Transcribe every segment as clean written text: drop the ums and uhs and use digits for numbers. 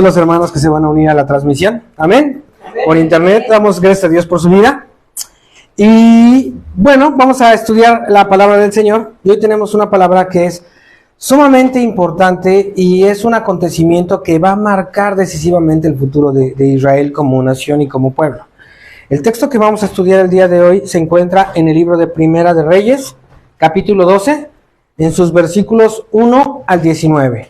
Los hermanos que se van a unir a la transmisión, amén. Por internet, damos gracias a Dios por su vida. Y bueno, vamos a estudiar la palabra del Señor. Y hoy tenemos una palabra que es sumamente importante y es un acontecimiento que va a marcar decisivamente el futuro de Israel como nación y como pueblo. El texto que vamos a estudiar el día de hoy se encuentra en el libro de Primera de Reyes, capítulo 12, en sus versículos 1 al 19.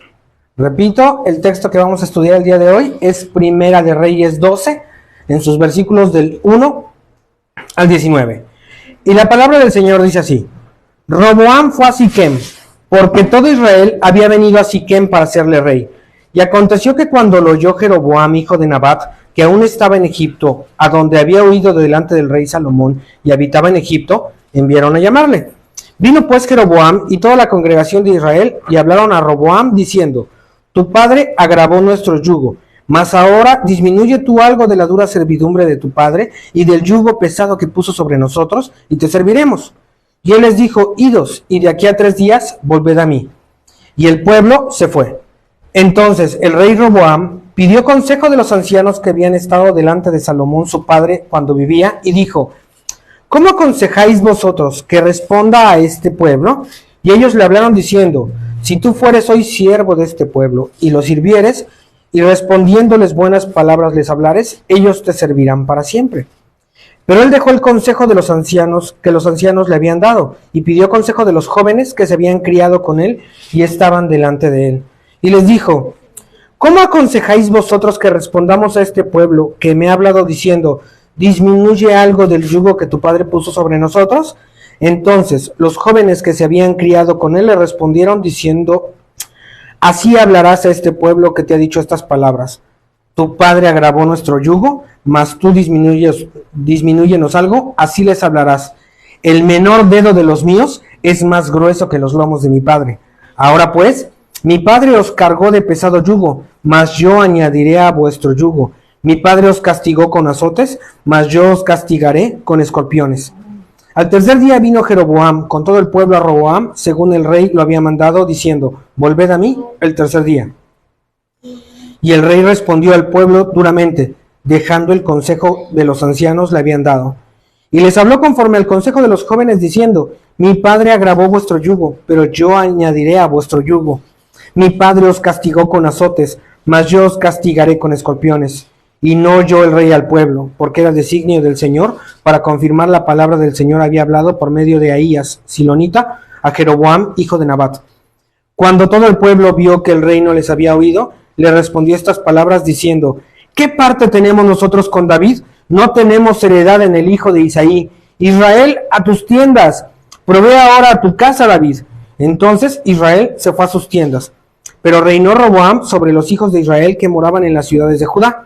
Repito, el texto que vamos a estudiar el día de hoy es Primera de Reyes 12, en sus versículos del 1 al 19. Y la palabra del Señor dice así: Roboam fue a Siquem, porque todo Israel había venido a Siquem para hacerle rey. Y aconteció que cuando lo oyó Jeroboam, hijo de Nabat, que aún estaba en Egipto, a donde había huido delante del rey Salomón, y habitaba en Egipto, enviaron a llamarle. Vino pues Jeroboam y toda la congregación de Israel, y hablaron a Roboam, diciendo: Tu padre agravó nuestro yugo, mas ahora disminuye tú algo de la dura servidumbre de tu padre y del yugo pesado que puso sobre nosotros, y te serviremos. Y él les dijo: Idos, y de aquí a 3 días volved a mí. Y el pueblo se fue. Entonces el rey Roboam pidió consejo de los ancianos que habían estado delante de Salomón su padre cuando vivía, y dijo: ¿Cómo aconsejáis vosotros que responda a este pueblo? Y ellos le hablaron diciendo: Si tú fueres hoy siervo de este pueblo, y lo sirvieres, y respondiéndoles buenas palabras les hablares, ellos te servirán para siempre. Pero él dejó el consejo de los ancianos que los ancianos le habían dado, y pidió consejo de los jóvenes que se habían criado con él, y estaban delante de él. Y les dijo: ¿Cómo aconsejáis vosotros que respondamos a este pueblo que me ha hablado diciendo: disminuye algo del yugo que tu padre puso sobre nosotros? Entonces los jóvenes que se habían criado con él le respondieron diciendo: Así hablarás a este pueblo que te ha dicho estas palabras: Tu padre agravó nuestro yugo, mas tú disminúyenos algo. Así les hablarás: El menor dedo de los míos es más grueso que los lomos de mi padre. Ahora pues, mi padre os cargó de pesado yugo, mas yo añadiré a vuestro yugo. Mi padre os castigó con azotes, mas yo os castigaré con escorpiones. Al tercer día vino Jeroboam con todo el pueblo a Roboam, según el rey lo había mandado, diciendo: Volved a mí el tercer día. Y el rey respondió al pueblo duramente, dejando el consejo de los ancianos le habían dado. Y les habló conforme al consejo de los jóvenes, diciendo: Mi padre agravó vuestro yugo, pero yo añadiré a vuestro yugo. Mi padre os castigó con azotes, mas yo os castigaré con escorpiones. Y no oyó el rey al pueblo, porque era designio del Señor, para confirmar la palabra del Señor había hablado por medio de Ahías, silonita, a Jeroboam, hijo de Nabat. Cuando todo el pueblo vio que el rey no les había oído, le respondió estas palabras diciendo: ¿Qué parte tenemos nosotros con David? No tenemos heredad en el hijo de Isaí. Israel, a tus tiendas, provee ahora a tu casa, David. Entonces Israel se fue a sus tiendas. Pero reinó Roboam sobre los hijos de Israel que moraban en las ciudades de Judá.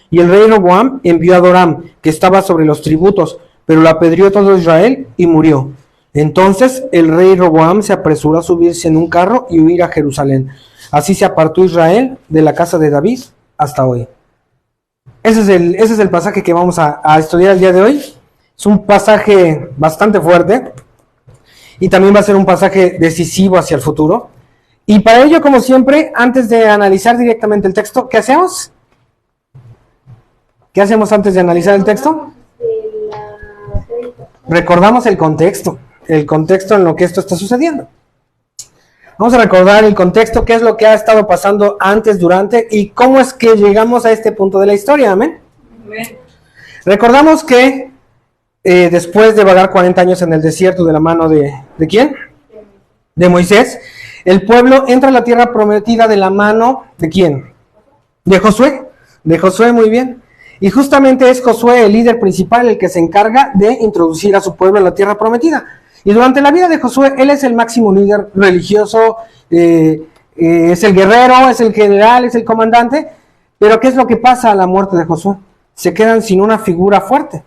Y el rey Roboam envió a Doram, que estaba sobre los tributos, pero lo apedreó todo Israel y murió. Entonces el rey Roboam se apresuró a subirse en un carro y huir a Jerusalén. Así se apartó Israel de la casa de David hasta hoy. Ese es el pasaje que vamos a estudiar el día de hoy. Es un pasaje bastante fuerte y también va a ser un pasaje decisivo hacia el futuro. Y para ello, como siempre, antes de analizar directamente el texto, ¿qué hacemos? ¿Qué hacemos antes de analizar el texto? Recordamos el contexto en lo que esto está sucediendo. Vamos a recordar el contexto, qué es lo que ha estado pasando antes, durante y cómo es que llegamos a este punto de la historia. Amén. Amén. Recordamos que después de vagar 40 años en el desierto de la mano ¿de quién? De Moisés, el pueblo entra a la tierra prometida de la mano ¿de quién? De Josué. De Josué, muy bien. Y justamente es Josué el líder principal, el que se encarga de introducir a su pueblo a la tierra prometida. Y durante la vida de Josué, él es el máximo líder religioso, es el guerrero, es el general, es el comandante. Pero ¿qué es lo que pasa a la muerte de Josué? Se quedan sin una figura fuerte.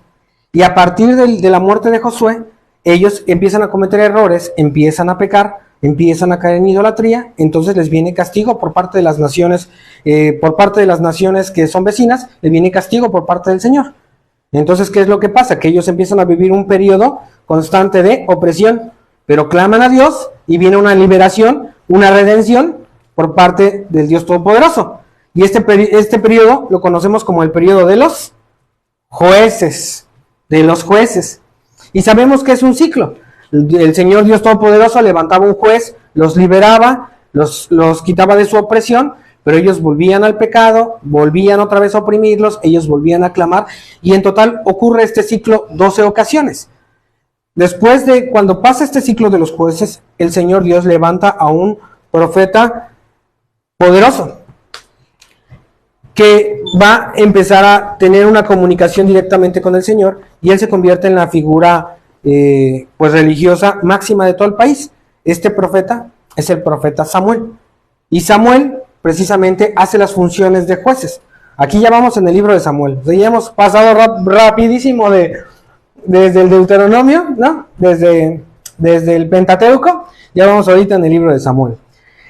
Y a partir de la muerte de Josué, ellos empiezan a cometer errores, empiezan a pecar, empiezan a caer en idolatría. Entonces les viene castigo por parte de las naciones, que son vecinas, les viene castigo por parte del Señor. Entonces, ¿qué es lo que pasa? Que ellos empiezan a vivir un periodo constante de opresión, pero claman a Dios y viene una liberación, una redención por parte del Dios Todopoderoso. Y este periodo lo conocemos como el periodo de los jueces, Y sabemos que es un ciclo. El Señor Dios Todopoderoso levantaba un juez, los liberaba, los quitaba de su opresión, pero ellos volvían al pecado, volvían otra vez a oprimirlos, ellos volvían a clamar, y en total ocurre este ciclo 12 ocasiones. Después de cuando pasa este ciclo de los jueces, el Señor Dios levanta a un profeta poderoso, que va a empezar a tener una comunicación directamente con el Señor, y él se convierte en la figura pues religiosa máxima de todo el país. Este profeta es el profeta Samuel, y Samuel precisamente hace las funciones de jueces. Aquí ya vamos en el libro de Samuel, ya hemos pasado rapidísimo desde el Deuteronomio, ¿no? Desde el Pentateuco, ya vamos ahorita en el libro de Samuel.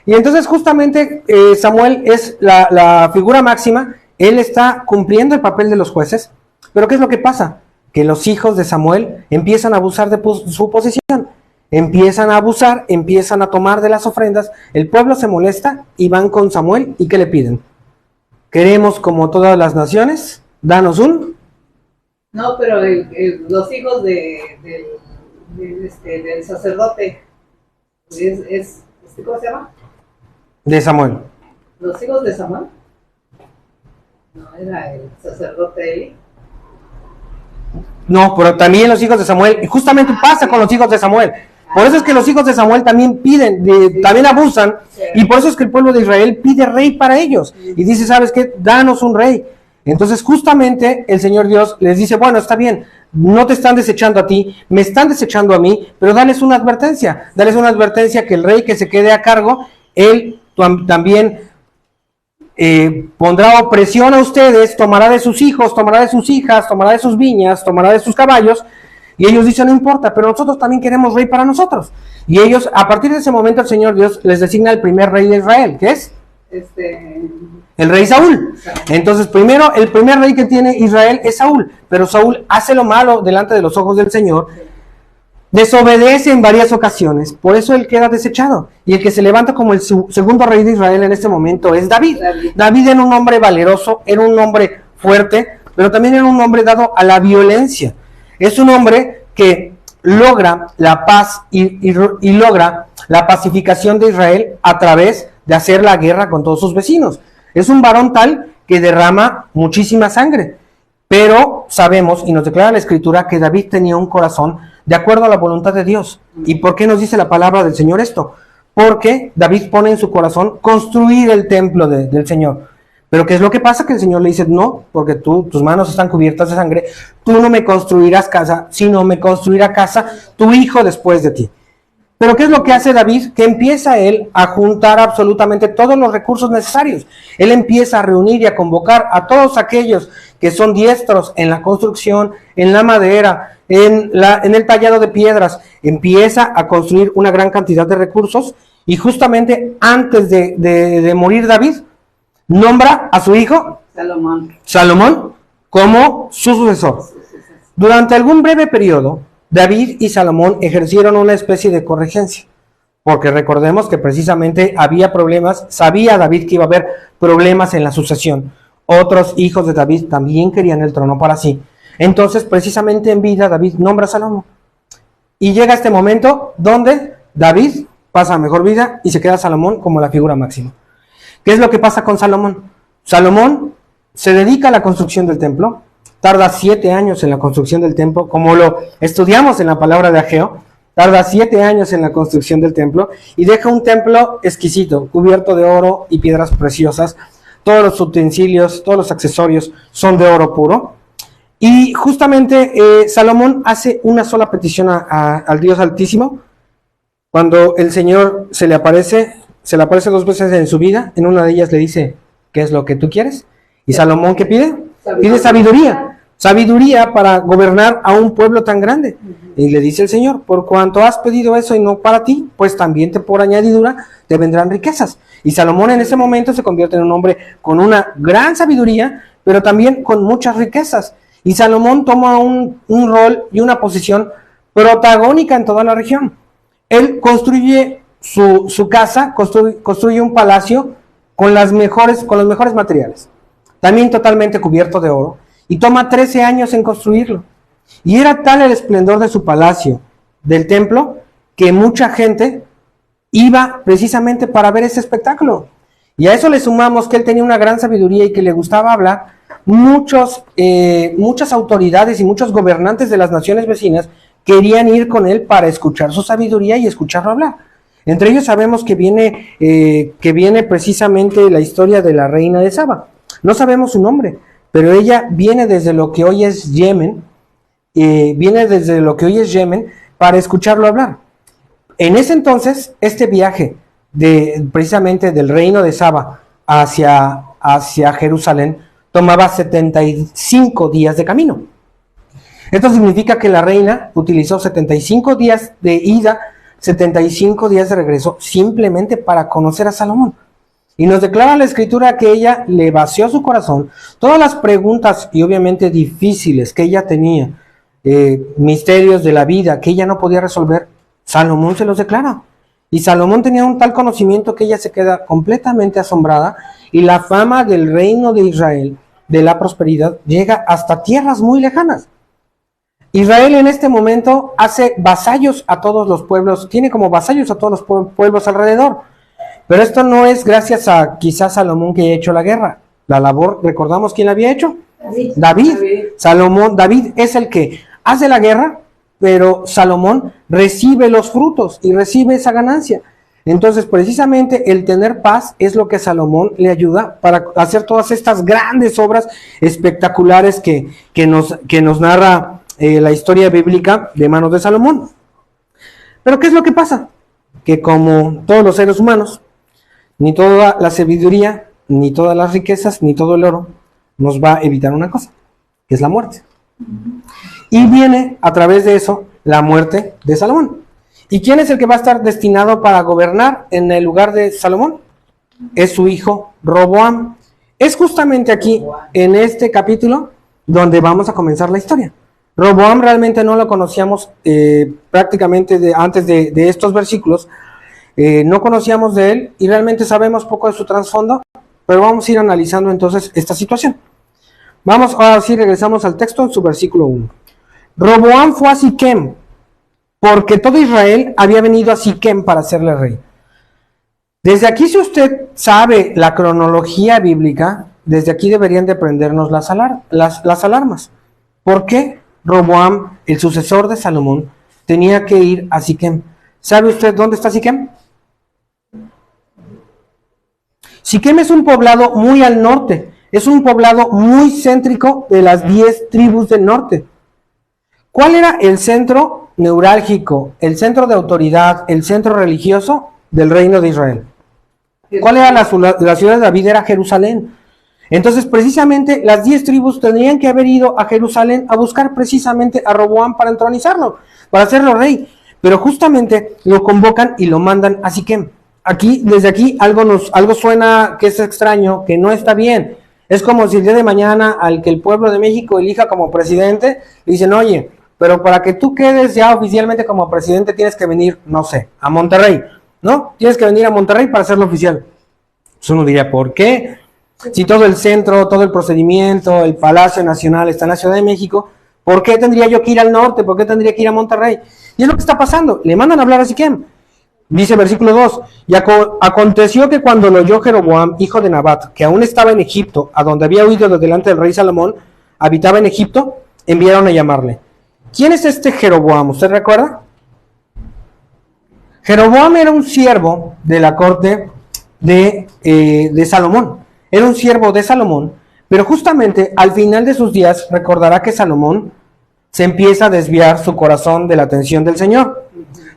Y entonces justamente Samuel es la figura máxima, él está cumpliendo el papel de los jueces, pero ¿qué es lo que pasa? Que los hijos de Samuel empiezan a abusar de su posición, empiezan a abusar, empiezan a tomar de las ofrendas, el pueblo se molesta y van con Samuel, ¿y qué le piden? Queremos, como todas las naciones, danos un... No, pero los hijos del sacerdote, ¿cómo se llama? De Samuel. ¿Los hijos de Samuel? No, era el sacerdote Eli. No, pero también los hijos de Samuel, y justamente pasa con los hijos de Samuel. Por eso es que los hijos de Samuel también piden, también abusan, y por eso es que el pueblo de Israel pide rey para ellos. Y dice, ¿sabes qué? Danos un rey. Entonces justamente el Señor Dios les dice, bueno, está bien, no te están desechando a ti, me están desechando a mí, pero dales una advertencia que el rey que se quede a cargo, él también pondrá opresión a ustedes, tomará de sus hijos, tomará de sus hijas, tomará de sus viñas, tomará de sus caballos, y ellos dicen, no importa, pero nosotros también queremos rey para nosotros. Y ellos, a partir de ese momento, el Señor Dios les designa el primer rey de Israel, ¿qué es? El rey Saúl. Entonces, primero, el primer rey que tiene Israel es Saúl, pero Saúl hace lo malo delante de los ojos del Señor, desobedece en varias ocasiones, por eso él queda desechado. Y el que se levanta como el segundo rey de Israel en este momento es David. David era un hombre valeroso, era un hombre fuerte, pero también era un hombre dado a la violencia. Es un hombre que logra la paz y logra la pacificación de Israel a través de hacer la guerra con todos sus vecinos. Es un varón tal que derrama muchísima sangre, pero sabemos y nos declara la Escritura que David tenía un corazón de acuerdo a la voluntad de Dios. ¿Y por qué nos dice la palabra del Señor esto? Porque David pone en su corazón construir el templo del Señor. Pero ¿qué es lo que pasa? Que el Señor le dice, no, porque tus manos están cubiertas de sangre, tú no me construirás casa, sino me construirá casa tu hijo después de ti. Pero ¿qué es lo que hace David? Que empieza él a juntar absolutamente todos los recursos necesarios. Él empieza a reunir y a convocar a todos aquellos que son diestros en la construcción, en la madera, en el tallado de piedras. Empieza a construir una gran cantidad de recursos, y justamente antes de morir David, nombra a su hijo Salomón como su sucesor. Durante algún breve periodo, David y Salomón ejercieron una especie de corregencia, porque recordemos que precisamente había problemas, sabía David que iba a haber problemas en la sucesión. Otros hijos de David también querían el trono para sí. Entonces, precisamente en vida, David nombra a Salomón. Y llega este momento donde David pasa a mejor vida y se queda Salomón como la figura máxima. ¿Qué es lo que pasa con Salomón? Salomón se dedica a la construcción del templo, tarda 7 años en la construcción del templo, como lo estudiamos en la palabra de Ageo, tarda 7 años en la construcción del templo, y deja un templo exquisito, cubierto de oro y piedras preciosas. Todos los utensilios, todos los accesorios son de oro puro. Y justamente Salomón hace una sola petición al Dios Altísimo. Cuando el Señor se le aparece 2 veces en su vida. En una de ellas le dice, ¿qué es lo que tú quieres? Y Salomón, ¿qué pide? Pide sabiduría para gobernar a un pueblo tan grande. Y le dice el Señor, por cuanto has pedido eso y no para ti, pues también por añadidura te vendrán riquezas. Y Salomón en ese momento se convierte en un hombre con una gran sabiduría, pero también con muchas riquezas. Y Salomón toma un rol y una posición protagónica en toda la región. Él construye su casa, construye un palacio con los mejores materiales, también totalmente cubierto de oro, y toma 13 años en construirlo. Y era tal el esplendor de su palacio, del templo, que mucha gente iba precisamente para ver ese espectáculo. Y a eso le sumamos que él tenía una gran sabiduría y que le gustaba hablar. Muchas autoridades y muchos gobernantes de las naciones vecinas querían ir con él para escuchar su sabiduría y escucharlo hablar. Entre ellos sabemos que viene precisamente la historia de la reina de Saba. No sabemos su nombre, pero ella viene desde lo que hoy es Yemen, para escucharlo hablar. En ese entonces, este viaje precisamente del reino de Saba hacia Jerusalén tomaba 75 días de camino. Esto significa que la reina utilizó 75 días de ida, 75 días de regreso, simplemente para conocer a Salomón. Y nos declara la escritura que ella le vació su corazón todas las preguntas y obviamente difíciles que ella tenía, misterios de la vida que ella no podía resolver. Salomón se los declara. Y Salomón tenía un tal conocimiento que ella se queda completamente asombrada, y la fama del reino de Israel, de la prosperidad, llega hasta tierras muy lejanas. Israel en este momento hace vasallos a todos los pueblos, tiene como vasallos a todos los pueblos alrededor. Pero esto no es gracias a quizás Salomón que haya hecho la guerra. La labor, ¿recordamos quién la había hecho? David. David es el que hace la guerra, pero Salomón recibe los frutos y recibe esa ganancia. Entonces, precisamente el tener paz es lo que a Salomón le ayuda para hacer todas estas grandes obras espectaculares que nos narra la historia bíblica de manos de Salomón. Pero ¿qué es lo que pasa? Que como todos los seres humanos, ni toda la sabiduría, ni todas las riquezas, ni todo el oro nos va a evitar una cosa, que es la muerte. Y viene a través de eso la muerte de Salomón. ¿Y quién es el que va a estar destinado para gobernar en el lugar de Salomón? Es su hijo Roboam. Es justamente aquí, en este capítulo, donde vamos a comenzar la historia. Roboam realmente no lo conocíamos prácticamente antes de estos versículos. No conocíamos de él y realmente sabemos poco de su trasfondo, pero vamos a ir analizando entonces esta situación. Vamos, ahora sí regresamos al texto en su versículo 1. Roboam fue a Siquem, porque todo Israel había venido a Siquem para hacerle rey. Desde aquí, si usted sabe la cronología bíblica, desde aquí deberían de prendernos las alarmas. ¿Por qué Roboam, el sucesor de Salomón, tenía que ir a Siquem? ¿Sabe usted dónde está Siquem? Siquem es un poblado muy al norte, es un poblado muy céntrico de las 10 tribus del norte. ¿Cuál era el centro neurálgico, el centro de autoridad, el centro religioso del reino de Israel? ¿Cuál era la ciudad de David? Era Jerusalén. Entonces, precisamente, las 10 tribus tendrían que haber ido a Jerusalén a buscar precisamente a Roboam para entronizarlo, para hacerlo rey. Pero justamente lo convocan y lo mandan a Siquem. Desde aquí, algo suena que es extraño, que no está bien. Es como si el día de mañana al que el pueblo de México elija como presidente, le dicen, oye, pero para que tú quedes ya oficialmente como presidente tienes que venir, no sé, a Monterrey, ¿no? Tienes que venir a Monterrey para hacerlo oficial. Pues uno diría, ¿por qué? Si todo el centro, todo el procedimiento, el Palacio Nacional está en la Ciudad de México, ¿por qué tendría yo que ir al norte? ¿Por qué tendría que ir a Monterrey? Y es lo que está pasando. Le mandan a hablar a Siquem. Dice versículo 2, y aconteció que cuando lo oyó Jeroboam, hijo de Nabat, que aún estaba en Egipto, a donde había huido de delante del rey Salomón, habitaba en Egipto, enviaron a llamarle. ¿Quién es este Jeroboam? ¿Usted recuerda? Jeroboam era un siervo de la corte de Salomón. Era un siervo de Salomón, pero justamente al final de sus días recordará que Salomón se empieza a desviar su corazón de la atención del Señor.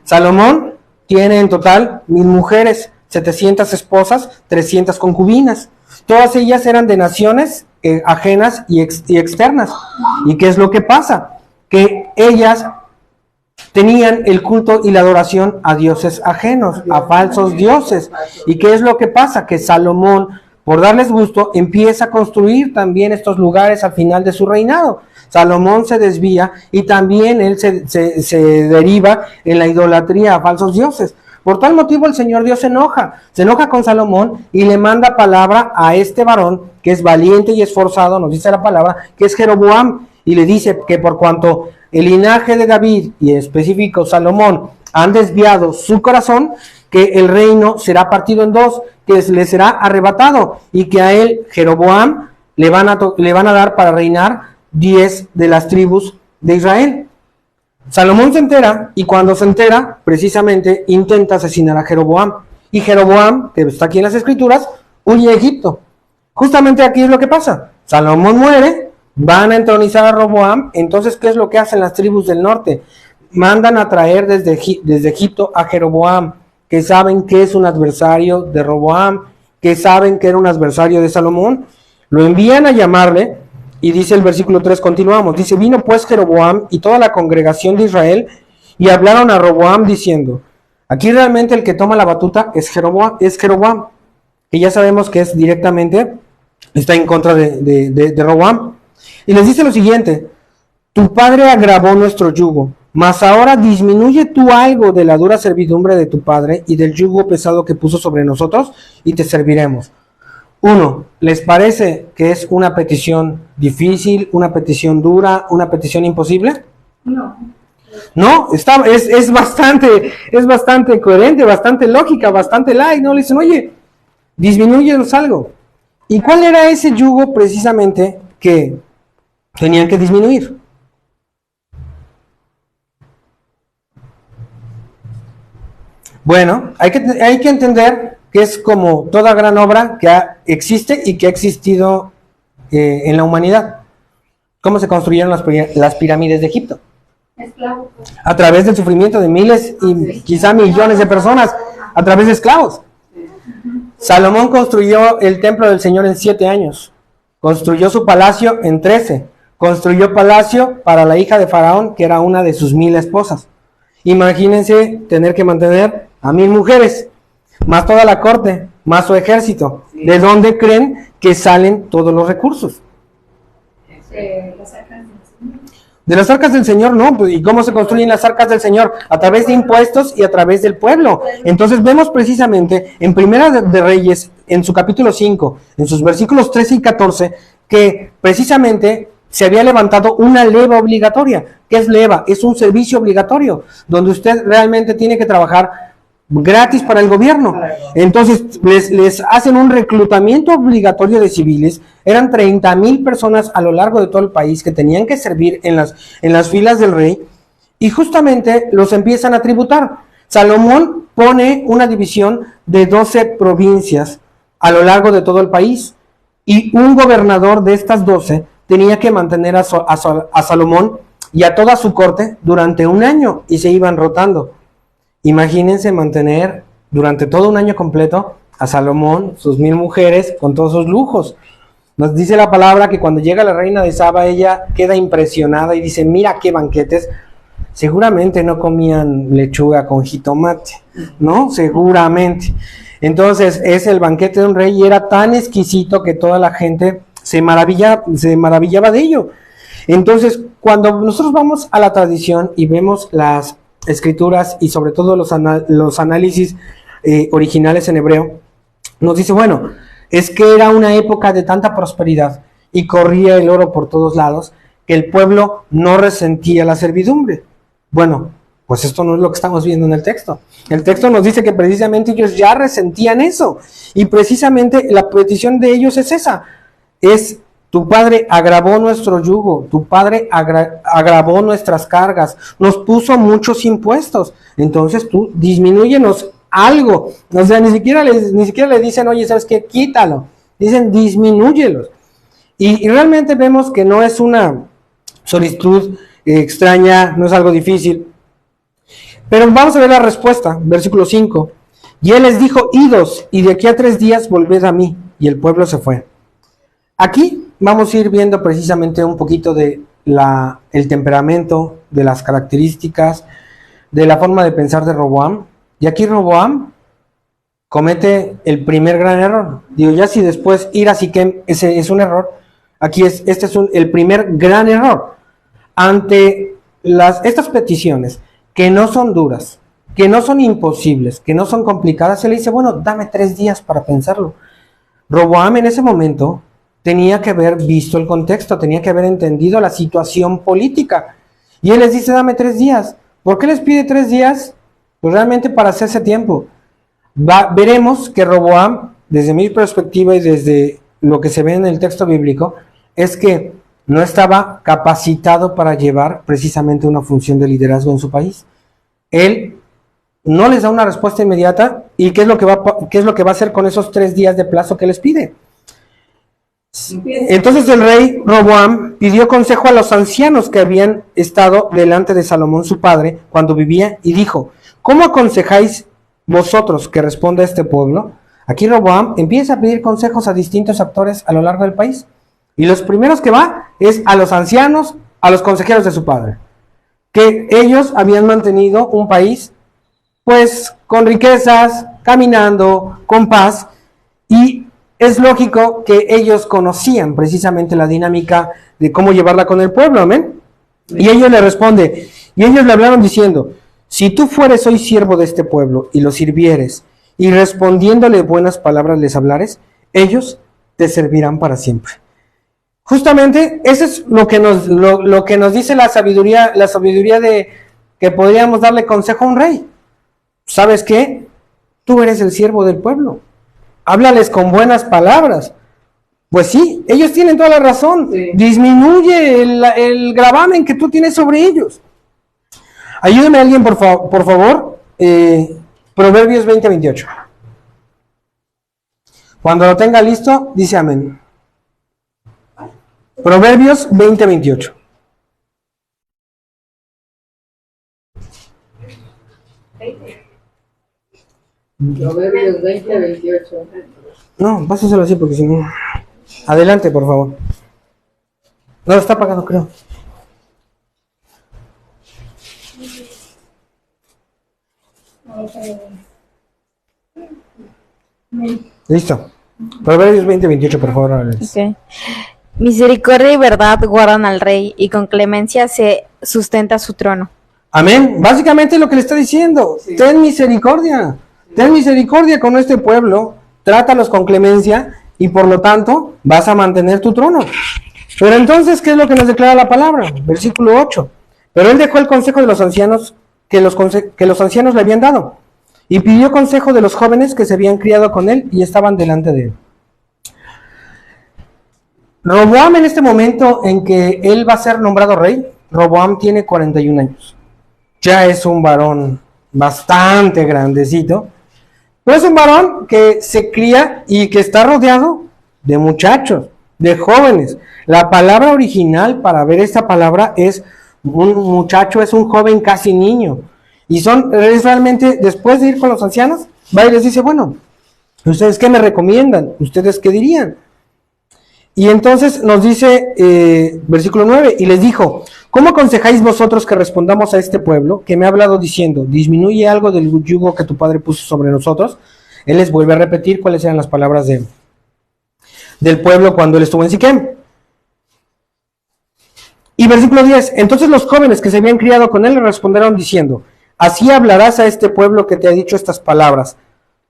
Salomón tiene en total 1000 mujeres, 700 esposas, 300 concubinas. Todas ellas eran de naciones ajenas y externas. ¿Y qué es lo que pasa? Que ellas tenían el culto y la adoración a dioses ajenos, a falsos dioses. ¿Y qué es lo que pasa? Que Salomón, por darles gusto, empieza a construir también estos lugares al final de su reinado. Salomón se desvía y también él se deriva en la idolatría a falsos dioses. Por tal motivo el Señor Dios se enoja con Salomón y le manda palabra a este varón que es valiente y esforzado, nos dice la palabra, que es Jeroboam, y le dice que por cuanto el linaje de David y en específico Salomón han desviado su corazón, que el reino será partido en dos, que le será arrebatado y que a él, Jeroboam, le van a dar para reinar 10 de las tribus de Israel. Salomón se entera y cuando se entera, precisamente intenta asesinar a Jeroboam. Y Jeroboam, que está aquí en las escrituras, huye a Egipto. Justamente aquí es lo que pasa. Salomón muere, van a entronizar a Roboam. Entonces, ¿qué es lo que hacen las tribus del norte? Mandan a traer desde Egipto a Jeroboam, que saben que es un adversario de Roboam, que saben que era un adversario de Salomón. Lo envían a llamarle. Y dice el versículo 3, continuamos, dice, vino pues Jeroboam y toda la congregación de Israel y hablaron a Roboam diciendo, aquí realmente el que toma la batuta es Jeroboam, que ya sabemos que es directamente, está en contra de Roboam. Y les dice lo siguiente, tu padre agravó nuestro yugo, mas ahora disminuye tú algo de la dura servidumbre de tu padre y del yugo pesado que puso sobre nosotros y te serviremos. 1. ¿Les parece que es una petición difícil, una petición dura, una petición imposible? No. No, es bastante coherente, bastante lógica, bastante light, ¿no? Le dicen, oye, disminúyenos algo. ¿Y cuál era ese yugo precisamente que tenían que disminuir? Bueno, hay que entender que es como toda gran obra que existe y que ha existido en la humanidad. ¿Cómo se construyeron las pirámides de Egipto? Esclavos. A través del sufrimiento de miles y quizá millones de personas, a través de esclavos. Salomón construyó el templo del Señor en 7 años. Construyó su palacio en 13. Construyó palacio para la hija de Faraón, que era una de sus 1000 esposas. Imagínense tener que mantener a 1000 mujeres, más toda la corte, más su ejército. ¿De dónde creen que salen todos los recursos? Las arcas del Señor. De las arcas del Señor, no. ¿Y cómo se construyen las arcas del Señor? A través de impuestos y a través del pueblo. Entonces vemos precisamente en Primera de Reyes, en su capítulo 5, en sus versículos 13 y 14, que precisamente se había levantado una leva obligatoria. ¿Qué es leva? Es un servicio obligatorio, donde usted realmente tiene que trabajar gratis para el gobierno. Entonces les hacen un reclutamiento obligatorio de civiles. Eran 30,000 personas a lo largo de todo el país que tenían que servir en las filas del rey, y justamente los empiezan a tributar. Salomón pone una división de 12 provincias a lo largo de todo el país, y un gobernador de estas 12 tenía que mantener a Salomón y a toda su corte durante un año, y se iban rotando. Imagínense mantener durante todo un año completo a Salomón, sus 1000 mujeres, con todos sus lujos. Nos dice la palabra que cuando llega la reina de Saba, ella queda impresionada y dice, mira qué banquetes. Seguramente no comían lechuga con jitomate, ¿no? Seguramente. Entonces es el banquete de un rey y era tan exquisito que toda la gente se maravillaba de ello. Entonces, cuando nosotros vamos a la tradición y vemos las escrituras y sobre todo los análisis originales en hebreo, nos dice, bueno, es que era una época de tanta prosperidad y corría el oro por todos lados, que el pueblo no resentía la servidumbre. Bueno, pues esto no es lo que estamos viendo en el texto. El texto nos dice que precisamente ellos ya resentían eso, y precisamente la petición de ellos es esa, es: tu padre agravó nuestro yugo, tu padre agravó nuestras cargas, nos puso muchos impuestos, entonces tú disminúyenos algo. O sea, ni siquiera le dicen, oye, ¿sabes qué? Quítalo. Dicen, disminúyelos. Y realmente vemos que no es una solicitud extraña, no es algo difícil. Pero vamos a ver la respuesta, versículo 5. Y él les dijo, idos, y de aquí a 3 días volved a mí. Y el pueblo se fue. Aquí vamos a ir viendo precisamente un poquito de el temperamento, de las características, de la forma de pensar de Roboam. Y aquí Roboam comete el primer gran error. Digo, ya si después ir a Siquem ese es un error, aquí este es el primer gran error. Ante estas peticiones, que no son duras, que no son imposibles, que no son complicadas, él le dice, bueno, dame 3 días para pensarlo. Roboam en ese momento tenía que haber visto el contexto, tenía que haber entendido la situación política. Y él les dice, dame 3 días. ¿Por qué les pide 3 días? Pues realmente para hacerse tiempo. Veremos que Roboam, desde mi perspectiva y desde lo que se ve en el texto bíblico, es que no estaba capacitado para llevar precisamente una función de liderazgo en su país. Él no les da una respuesta inmediata. ¿Y qué es lo que va a hacer con esos 3 días de plazo que les pide? Entonces el rey Roboam pidió consejo a los ancianos que habían estado delante de Salomón su padre cuando vivía y dijo, ¿cómo aconsejáis vosotros que responda este pueblo? Aquí Roboam empieza a pedir consejos a distintos actores a lo largo del país. Y los primeros que va es a los ancianos, a los consejeros de su padre, que ellos habían mantenido un país pues con riquezas, caminando, con paz, y es lógico que ellos conocían precisamente la dinámica de cómo llevarla con el pueblo, amén. Y ellos le responden, y ellos le hablaron diciendo, si tú fueres hoy siervo de este pueblo y lo sirvieres, y respondiéndole buenas palabras les hablares, ellos te servirán para siempre. Justamente eso es lo que nos dice la sabiduría de que podríamos darle consejo a un rey. ¿Sabes qué? Tú eres el siervo del pueblo. Háblales con buenas palabras. Pues sí, ellos tienen toda la razón. Sí. Disminuye el gravamen que tú tienes sobre ellos. Ayúdeme alguien, por favor. Proverbios 20:28. Cuando lo tenga listo, dice amén. Proverbios 20:28. Proverbios 20:28. No, pásaselo así porque si no. Adelante, por favor. No, está apagado, creo. Listo. Proverbios 20:28, por favor. Okay. Misericordia y verdad guardan al rey, y con clemencia se sustenta su trono. Amén. Básicamente es lo que le está diciendo. Sí. Ten misericordia. Ten misericordia con este pueblo. Trátalos con clemencia y por lo tanto vas a mantener tu trono. Pero entonces, ¿qué es lo que nos declara la palabra? Versículo 8. Pero él dejó el consejo de los ancianos que los ancianos le habían dado y pidió consejo de los jóvenes que se habían criado con él y estaban delante de él. Roboam, en este momento en que él va a ser nombrado rey, Roboam tiene 41 años. Ya es un varón bastante grandecito, pero es un varón que se cría y que está rodeado de muchachos, de jóvenes. La palabra original para ver esta palabra es un muchacho, es un joven casi niño. Y es realmente, después de ir con los ancianos, va y les dice, bueno, ¿ustedes qué me recomiendan? ¿Ustedes qué dirían? Y entonces nos dice, versículo 9, y les dijo, ¿cómo aconsejáis vosotros que respondamos a este pueblo que me ha hablado diciendo, disminuye algo del yugo que tu padre puso sobre nosotros? Él les vuelve a repetir cuáles eran las palabras del pueblo cuando él estuvo en Siquem. Y versículo 10, entonces los jóvenes que se habían criado con él le respondieron diciendo, así hablarás a este pueblo que te ha dicho estas palabras,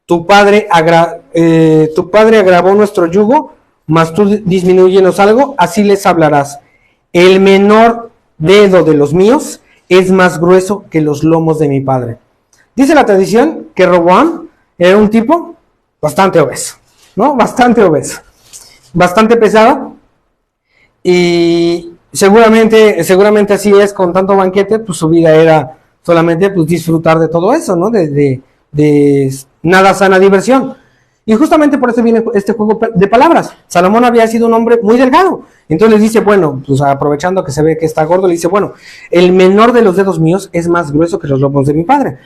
tu padre agravó nuestro yugo, mas tú disminúyenos algo, así les hablarás. El menor dedo de los míos es más grueso que los lomos de mi padre. Dice la tradición que Roboam era un tipo bastante obeso, ¿no? Bastante obeso, bastante pesado, y seguramente así es, con tanto banquete, pues su vida era solamente pues disfrutar de todo eso, ¿no? De nada sana diversión. Y justamente por eso viene este juego de palabras. Salomón había sido un hombre muy delgado. Entonces dice, bueno, pues aprovechando que se ve que está gordo, le dice, bueno, el menor de los dedos míos es más grueso que los lomos de mi padre.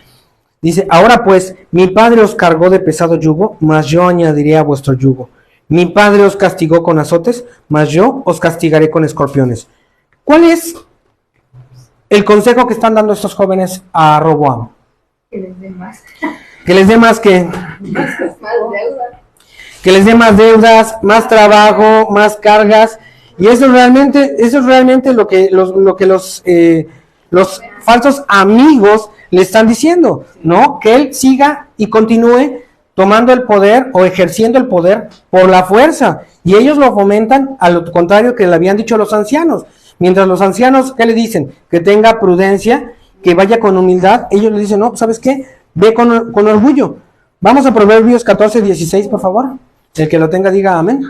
Dice, ahora pues, mi padre os cargó de pesado yugo, mas yo añadiré a vuestro yugo. Mi padre os castigó con azotes, mas yo os castigaré con escorpiones. ¿Cuál es el consejo que están dando estos jóvenes a Roboam? Que les dé más. Que les dé más que... Que les dé más deudas, más trabajo, más cargas. Y eso es realmente lo que los falsos amigos le están diciendo, ¿no? Que él siga y continúe tomando el poder o ejerciendo el poder por la fuerza. Y ellos lo fomentan a lo contrario que le habían dicho los ancianos. Mientras los ancianos, ¿qué le dicen? Que tenga prudencia, que vaya con humildad. Ellos le dicen, no, ¿sabes qué? Ve con orgullo. Vamos a Proverbios 14:16, por favor. El que lo tenga diga amén.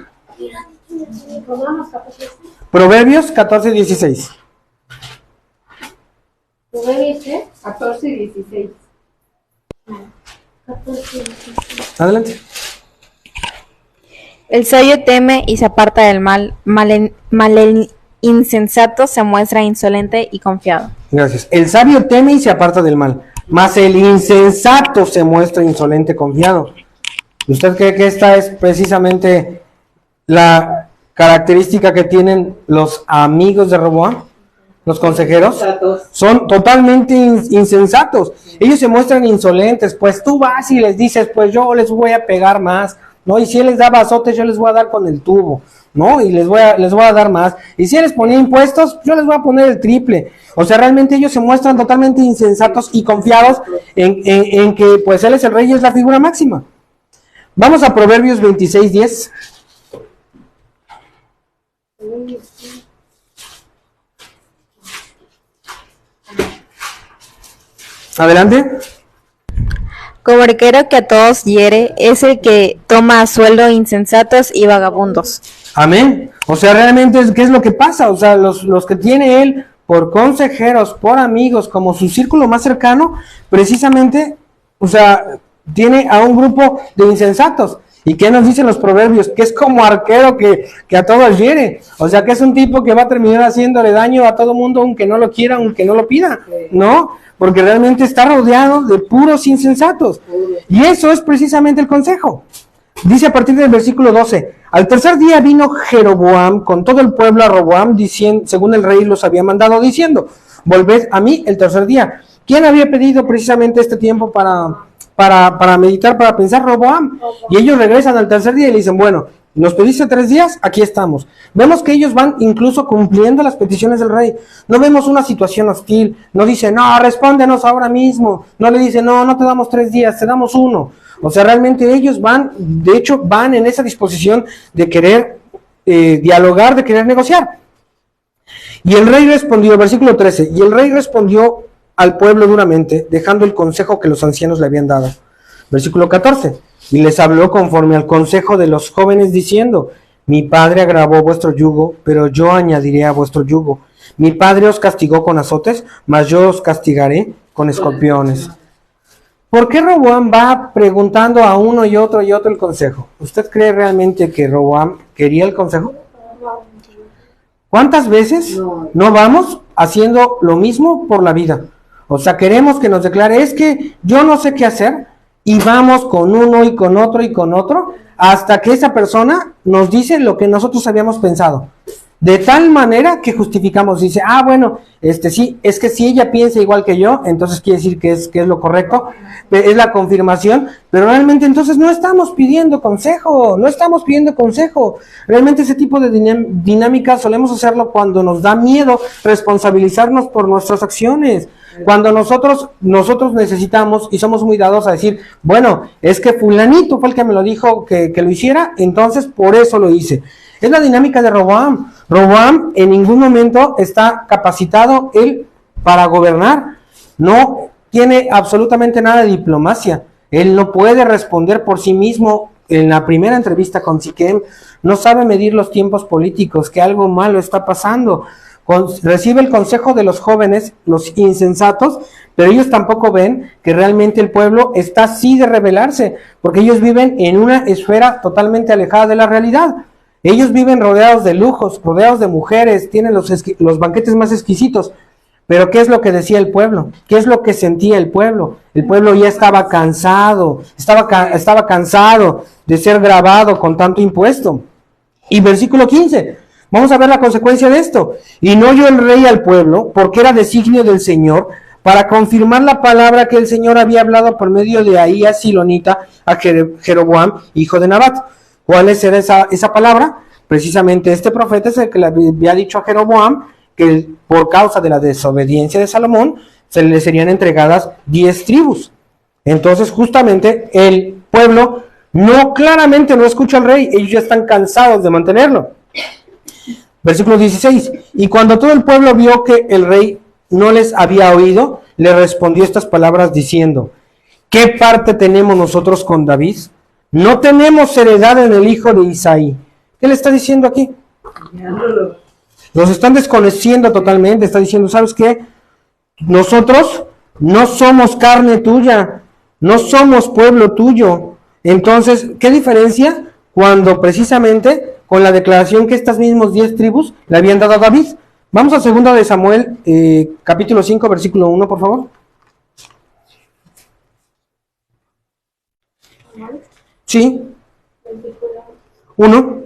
Proverbios 14:16. Proverbios 14 y 16. Adelante. El sabio teme y se aparta del mal, el insensato se muestra insolente y confiado. Gracias. El sabio teme y se aparta del mal, mas el insensato se muestra insolente, confiado. ¿Usted cree que esta es precisamente la característica que tienen los amigos de Roboam? Los consejeros son totalmente insensatos. Ellos se muestran insolentes, pues tú vas y les dices, pues yo les voy a pegar más, ¿no? Y si él les daba azotes, yo les voy a dar con el tubo, ¿no? Y les voy a dar más. Y si él les ponía impuestos, yo les voy a poner el triple. O sea, realmente ellos se muestran totalmente insensatos y confiados en que pues él es el rey y es la figura máxima. Vamos a Proverbios 26:10. Adelante. Como arquero que a todos hiere, es el que toma a sueldo insensatos y vagabundos. Amén. O sea, realmente, ¿qué es lo que pasa? O sea, los que tiene él por consejeros, por amigos, como su círculo más cercano, precisamente, o sea, tiene a un grupo de insensatos. ¿Y qué nos dicen los proverbios? Que es como arquero que a todos hiere. O sea, que es un tipo que va a terminar haciéndole daño a todo mundo, aunque no lo quiera, aunque no lo pida, ¿no? Porque realmente está rodeado de puros insensatos. Y eso es precisamente el consejo. Dice a partir del versículo 12, al tercer día vino Jeroboam con todo el pueblo a Roboam, diciendo, según el rey los había mandado, diciendo, volved a mí el tercer día. ¿Quién había pedido precisamente este tiempo para meditar, para pensar? Roboam. Y ellos regresan al tercer día y le dicen, bueno, nos pediste 3 días, aquí estamos. Vemos que ellos van incluso cumpliendo las peticiones del rey. No vemos una situación hostil. No dice, no, respóndenos ahora mismo. No le dice, no te damos 3 días, te damos 1. O sea, realmente ellos van, de hecho, van en esa disposición de querer dialogar, de querer negociar. Y el rey respondió, versículo 13, y el rey respondió al pueblo duramente, dejando el consejo que los ancianos le habían dado. Versículo 14, y les habló conforme al consejo de los jóvenes, diciendo, mi padre agravó vuestro yugo, pero yo añadiré a vuestro yugo. Mi padre os castigó con azotes, mas yo os castigaré con escorpiones. ¿Por qué Roboam va preguntando a uno y otro el consejo? ¿Usted cree realmente que Roboam quería el consejo? ¿Cuántas veces no vamos haciendo lo mismo por la vida? O sea, queremos que nos declare, es que yo no sé qué hacer, y vamos con uno y con otro, hasta que esa persona nos dice lo que nosotros habíamos pensado. De tal manera que justificamos, dice, bueno, sí, es que si ella piensa igual que yo, entonces quiere decir que es lo correcto, es la confirmación, pero realmente entonces no estamos pidiendo consejo. Realmente ese tipo de dinámica solemos hacerlo cuando nos da miedo responsabilizarnos por nuestras acciones. Cuando nosotros necesitamos y somos muy dados a decir, bueno, es que fulanito fue el que me lo dijo que lo hiciera, entonces por eso lo hice. Es la dinámica de Roboam. Roboam en ningún momento está capacitado él para gobernar. No tiene absolutamente nada de diplomacia. Él no puede responder por sí mismo. En la primera entrevista con Siquem, no sabe medir los tiempos políticos, que algo malo está pasando. Recibe el consejo de los jóvenes, los insensatos, pero ellos tampoco ven que realmente el pueblo está así de rebelarse, porque ellos viven en una esfera totalmente alejada de la realidad. Ellos viven rodeados de lujos, rodeados de mujeres, tienen los banquetes más exquisitos. Pero ¿qué es lo que decía el pueblo? ¿Qué es lo que sentía el pueblo? El pueblo ya estaba cansado, estaba cansado de ser grabado con tanto impuesto. Y versículo 15, vamos a ver la consecuencia de esto. Y no oyó el rey al pueblo, porque era designio del Señor, para confirmar la palabra que el Señor había hablado por medio de Ahías Silonita a Jeroboam, hijo de Nabat. ¿Cuál era esa palabra? Precisamente este profeta es el que le había dicho a Jeroboam que por causa de la desobediencia de Salomón, se le serían entregadas 10 tribus. Entonces justamente el pueblo claramente no escucha al rey, ellos ya están cansados de mantenerlo. Versículo 16, y cuando todo el pueblo vio que el rey no les había oído, le respondió estas palabras diciendo, ¿qué parte tenemos nosotros con David? No tenemos heredad en el hijo de Isaí. ¿Qué le está diciendo aquí? Los están desconociendo totalmente, está diciendo, ¿sabes qué? Nosotros no somos carne tuya, no somos pueblo tuyo. Entonces, ¿qué diferencia? Cuando precisamente con la declaración que estas mismas 10 tribus le habían dado a David. Vamos a 2 de Samuel, capítulo 5, versículo 1, por favor. Sí. 1.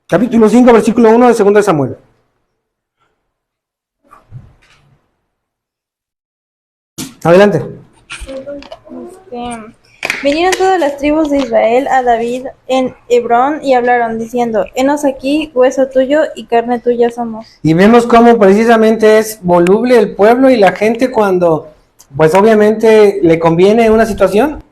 Capítulo 5, versículo 1 de 2 de Samuel. Adelante. Vinieron todas las tribus de Israel a David en Hebrón y hablaron diciendo, henos aquí, hueso tuyo y carne tuya somos. Y vemos cómo precisamente es voluble el pueblo y la gente cuando, pues obviamente le conviene una situación.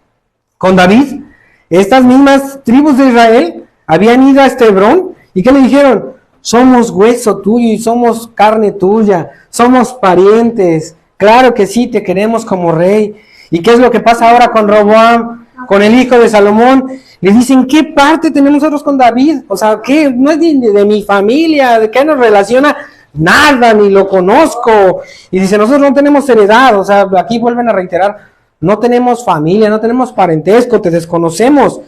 Con David, estas mismas tribus de Israel habían ido a este Hebrón y ¿qué le dijeron? Somos hueso tuyo y somos carne tuya, somos parientes, claro que sí, te queremos como rey. ¿Y qué es lo que pasa ahora con Roboam, con el hijo de Salomón? Le dicen, ¿qué parte tenemos nosotros con David? O sea, ¿qué? No es de mi familia, ¿de qué nos relaciona? Nada, ni lo conozco. Y dice, nosotros no tenemos heredad, o sea, aquí vuelven a reiterar, no tenemos familia, no tenemos parentesco, te desconocemos.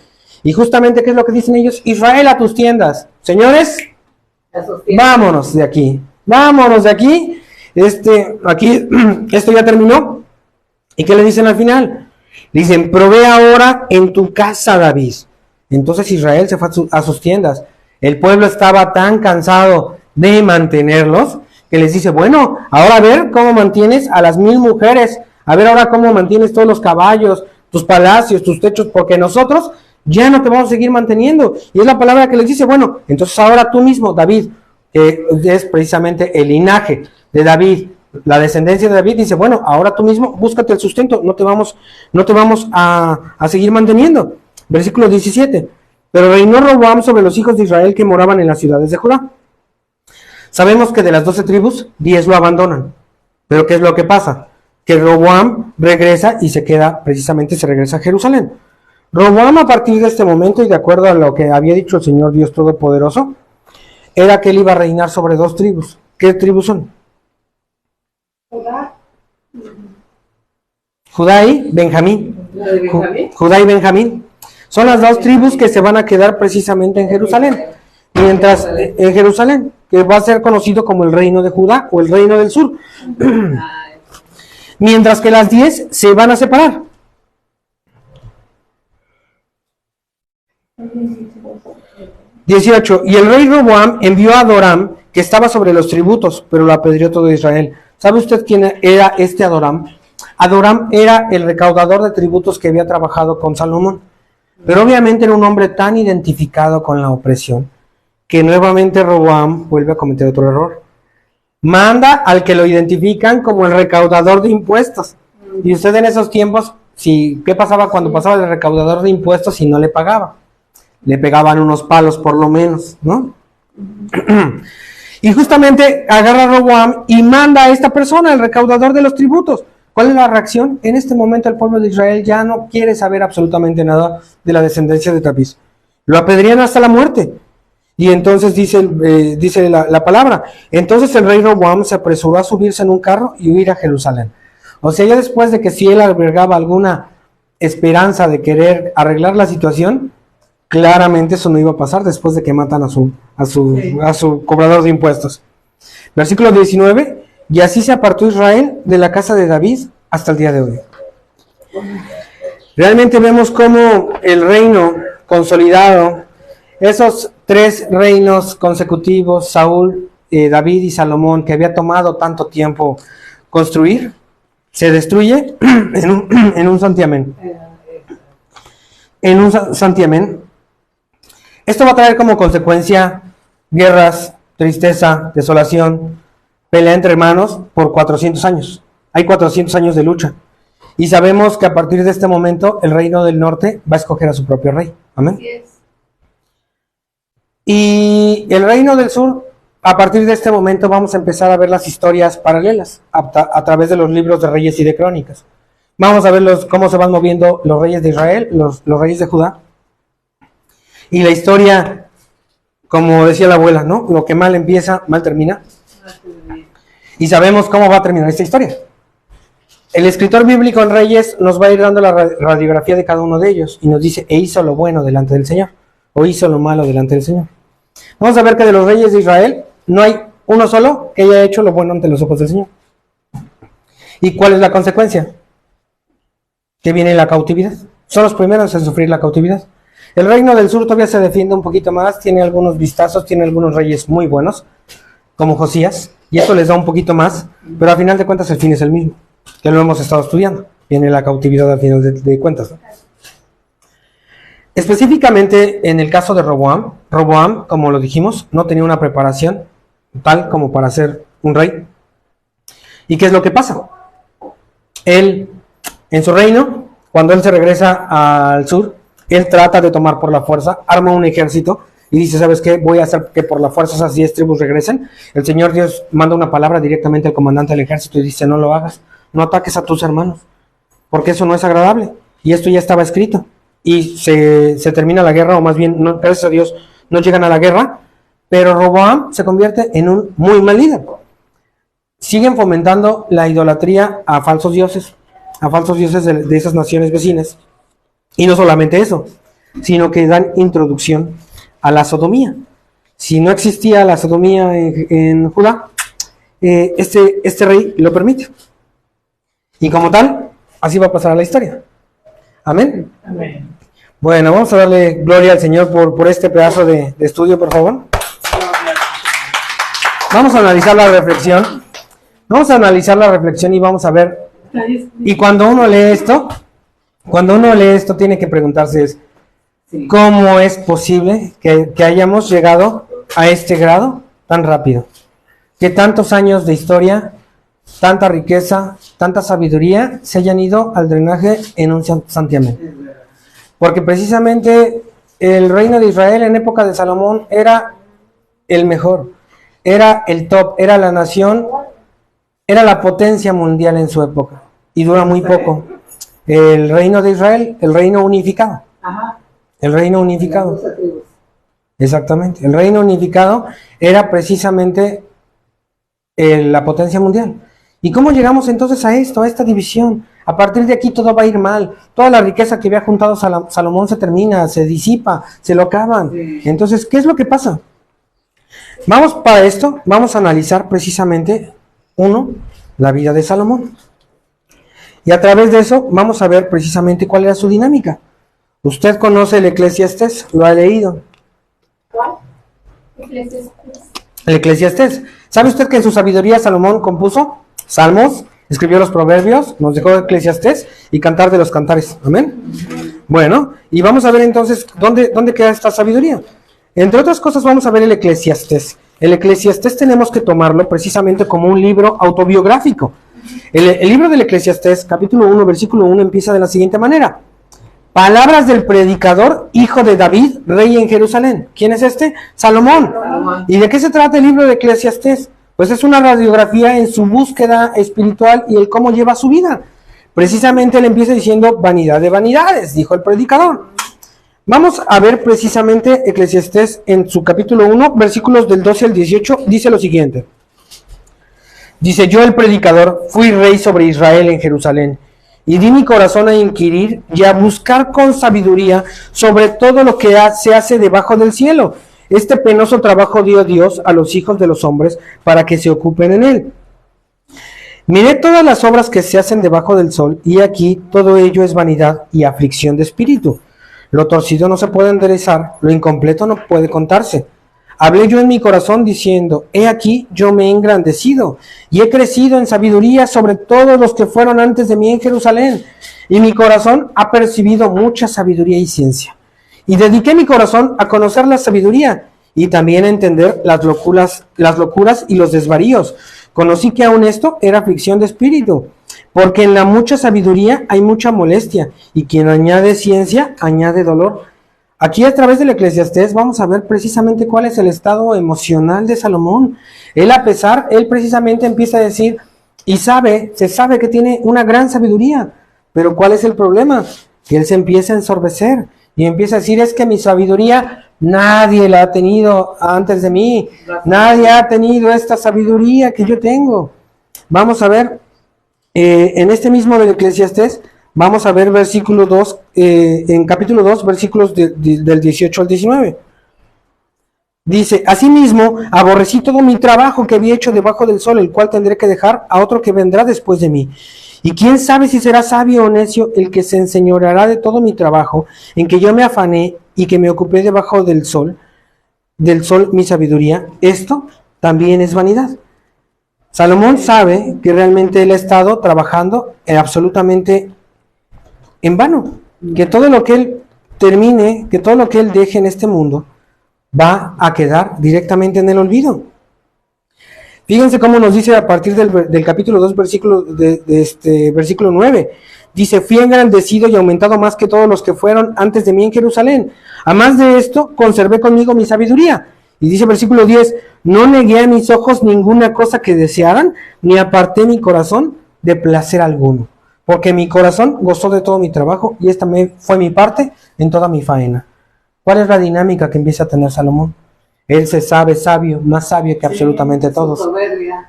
Y justamente, ¿qué es lo que dicen ellos? Israel, a tus tiendas. Señores, vámonos de aquí, vámonos de aquí. Aquí, esto ya terminó. ¿Y qué le dicen al final? Dicen, provee ahora en tu casa, David. Entonces Israel se fue a sus tiendas. El pueblo estaba tan cansado de mantenerlos que les dice, bueno, ahora a ver cómo mantienes a las 1000 mujeres. A ver ahora cómo mantienes todos los caballos, tus palacios, tus techos, porque nosotros ya no te vamos a seguir manteniendo. Y es la palabra que les dice, bueno, entonces ahora tú mismo, David, que es precisamente el linaje de David, la descendencia de David, dice, bueno, ahora tú mismo búscate el sustento, no te vamos a seguir manteniendo. Versículo 17, pero reinó Roboam sobre los hijos de Israel que moraban en las ciudades de Judá. Sabemos que de las 12 tribus, 10 lo abandonan. Pero ¿qué es lo que pasa? Que Roboam regresa y se regresa a Jerusalén. Roboam, a partir de este momento y de acuerdo a lo que había dicho el Señor Dios Todopoderoso, era que él iba a reinar sobre 2 tribus. ¿Qué tribus son? Judá y Benjamín. Judá y Benjamín. Son las 2 tribus que se van a quedar precisamente en Jerusalén. Mientras en Jerusalén, que va a ser conocido como el reino de Judá o el reino del sur. Mientras que las 10 se van a separar. (18) Y el rey Roboam envió a Adoram, que estaba sobre los tributos, pero lo apedreó todo Israel. ¿Sabe usted quién era este Adoram? Adoram era el recaudador de tributos que había trabajado con Salomón. Pero obviamente era un hombre tan identificado con la opresión que nuevamente Roboam vuelve a cometer otro error. Manda al que lo identifican como el recaudador de impuestos. Y usted en esos tiempos, ¿qué pasaba cuando pasaba el recaudador de impuestos y no le pagaba? Le pegaban unos palos por lo menos, ¿no? Y justamente agarra a Roboam y manda a esta persona, el recaudador de los tributos. ¿Cuál es la reacción? En este momento el pueblo de Israel ya no quiere saber absolutamente nada de la descendencia de David. Lo apedrean hasta la muerte. Y entonces dice la palabra. Entonces el rey Roboam se apresuró a subirse en un carro y huir a Jerusalén. O sea, ya después de que si él albergaba alguna esperanza de querer arreglar la situación, claramente eso no iba a pasar después de que matan a su cobrador de impuestos. Versículo 19, y así se apartó Israel de la casa de David hasta el día de hoy. Realmente vemos cómo el reino consolidado, esos 3 reinos consecutivos, Saúl, David y Salomón, que había tomado tanto tiempo construir, se destruye en un santiamén. En un santiamén. Esto va a traer como consecuencia guerras, tristeza, desolación, pelea entre hermanos por 400 años. Hay 400 años de lucha. Y sabemos que a partir de este momento el reino del norte va a escoger a su propio rey. Amén. Así es. Y el reino del sur, a partir de este momento vamos a empezar a ver las historias paralelas a través de los libros de Reyes y de Crónicas. Vamos a ver cómo se van moviendo los reyes de Israel, los reyes de Judá. Y la historia, como decía la abuela, ¿no? Lo que mal empieza, mal termina. Y sabemos cómo va a terminar esta historia. El escritor bíblico en Reyes nos va a ir dando la radiografía de cada uno de ellos y nos dice, e hizo lo bueno delante del Señor, o hizo lo malo delante del Señor. Vamos a ver que de los reyes de Israel no hay uno solo que haya hecho lo bueno ante los ojos del Señor. ¿Y cuál es la consecuencia? Que viene la cautividad. Son los primeros en sufrir la cautividad. El reino del sur todavía se defiende un poquito más, tiene algunos vistazos, tiene algunos reyes muy buenos, como Josías, y eso les da un poquito más, pero a final de cuentas el fin es el mismo, que lo hemos estado estudiando. Viene la cautividad al final de cuentas, ¿no? Específicamente en el caso de Roboam, como lo dijimos, no tenía una preparación tal como para ser un rey. ¿Y qué es lo que pasa? Él, en su reino, cuando él se regresa al sur, él trata de tomar por la fuerza, arma un ejército y dice, ¿sabes qué? Voy a hacer que por la fuerza esas 10 tribus regresen. El Señor Dios manda una palabra directamente al comandante del ejército y dice, no lo hagas, no ataques a tus hermanos, porque eso no es agradable. Y esto ya estaba escrito. Y se termina la guerra, o más bien, no, gracias a Dios, no llegan a la guerra, pero Roboam se convierte en un muy mal líder. Siguen fomentando la idolatría a falsos dioses de esas naciones vecinas. Y no solamente eso, sino que dan introducción a la sodomía. Si no existía la sodomía en Judá, este rey lo permite. Y como tal, así va a pasar a la historia. Amén. Amén. Bueno, vamos a darle gloria al Señor por este pedazo de estudio, por favor. Vamos a analizar la reflexión. Y vamos a ver. Y cuando uno lee esto, tiene que preguntarse ¿cómo es posible que hayamos llegado a este grado tan rápido? Que tantos años de historia, tanta riqueza, tanta sabiduría se hayan ido al drenaje en un santiamén. Porque precisamente el reino de Israel en época de Salomón era el mejor, era el top, era la nación, era la potencia mundial en su época. Y dura muy poco. El reino de Israel, el reino unificado. Ajá. El reino unificado. Exactamente. El reino unificado era precisamente la potencia mundial. ¿Y cómo llegamos entonces a esto, a esta división? A partir de aquí todo va a ir mal. Toda la riqueza que había juntado Salomón se termina, se disipa, se lo acaban. Sí. Entonces, ¿qué es lo que pasa? Para esto, vamos a analizar precisamente, la vida de Salomón. Y a través de eso, vamos a ver precisamente cuál era su dinámica. Usted conoce el Eclesiastés, lo ha leído. ¿Cuál? El Eclesiastés. ¿Sabe usted que en su sabiduría Salomón compuso Salmos, escribió los Proverbios, nos dejó Eclesiastés y Cantar de los Cantares? Amén. Bueno, y vamos a ver entonces dónde queda esta sabiduría. Entre otras cosas vamos a ver el Eclesiastés. El Eclesiastés tenemos que tomarlo precisamente como un libro autobiográfico. El libro del Eclesiastés, capítulo 1, versículo 1, empieza de la siguiente manera. Palabras del predicador, hijo de David, rey en Jerusalén. ¿Quién es este? Salomón. ¿Y de qué se trata el libro de Eclesiastés? Pues es una radiografía en su búsqueda espiritual y el cómo lleva su vida. Precisamente él empieza diciendo, vanidad de vanidades, dijo el predicador. Vamos a ver precisamente Eclesiastés en su capítulo 1, versículos del 12 al 18, dice lo siguiente. Dice, yo el predicador fui rey sobre Israel en Jerusalén, y di mi corazón a inquirir y a buscar con sabiduría sobre todo lo que se hace debajo del cielo. Este penoso trabajo dio Dios a los hijos de los hombres para que se ocupen en él. Miré todas las obras que se hacen debajo del sol, y aquí todo ello es vanidad y aflicción de espíritu. Lo torcido no se puede enderezar, lo incompleto no puede contarse. Hablé yo en mi corazón diciendo, he aquí yo me he engrandecido y he crecido en sabiduría sobre todos los que fueron antes de mí en Jerusalén, y mi corazón ha percibido mucha sabiduría y ciencia. Y dediqué mi corazón a conocer la sabiduría y también a entender las locuras y los desvaríos. Conocí que aun esto era aflicción de espíritu, porque en la mucha sabiduría hay mucha molestia, y quien añade ciencia, añade dolor. Aquí a través del Eclesiastés vamos a ver precisamente cuál es el estado emocional de Salomón. Él precisamente empieza a decir, y se sabe que tiene una gran sabiduría, pero ¿cuál es el problema? Que él se empieza a ensorbecer y empieza a decir, es que mi sabiduría nadie la ha tenido antes de mí, nadie ha tenido esta sabiduría que yo tengo. Vamos a ver, en este mismo del Eclesiastés, vamos a ver versículo 2, en capítulo 2, versículos del 18 al 19. Dice, asimismo, aborrecí todo mi trabajo que había hecho debajo del sol, el cual tendré que dejar a otro que vendrá después de mí. Y quién sabe si será sabio o necio el que se enseñoreará de todo mi trabajo, en que yo me afané y que me ocupé debajo del sol mi sabiduría. Esto también es vanidad. Salomón sabe que realmente él ha estado trabajando absolutamente en vano, que todo lo que él termine, que todo lo que él deje en este mundo va a quedar directamente en el olvido. Fíjense cómo nos dice a partir del capítulo 2, versículo 9. Dice, fui engrandecido y aumentado más que todos los que fueron antes de mí en Jerusalén. A más de esto, conservé conmigo mi sabiduría. Y dice versículo 10, no negué a mis ojos ninguna cosa que desearan, ni aparté mi corazón de placer alguno. Porque mi corazón gozó de todo mi trabajo y esta fue mi parte en toda mi faena. ¿Cuál es la dinámica que empieza a tener Salomón? Él se sabe sabio, más sabio que absolutamente todos.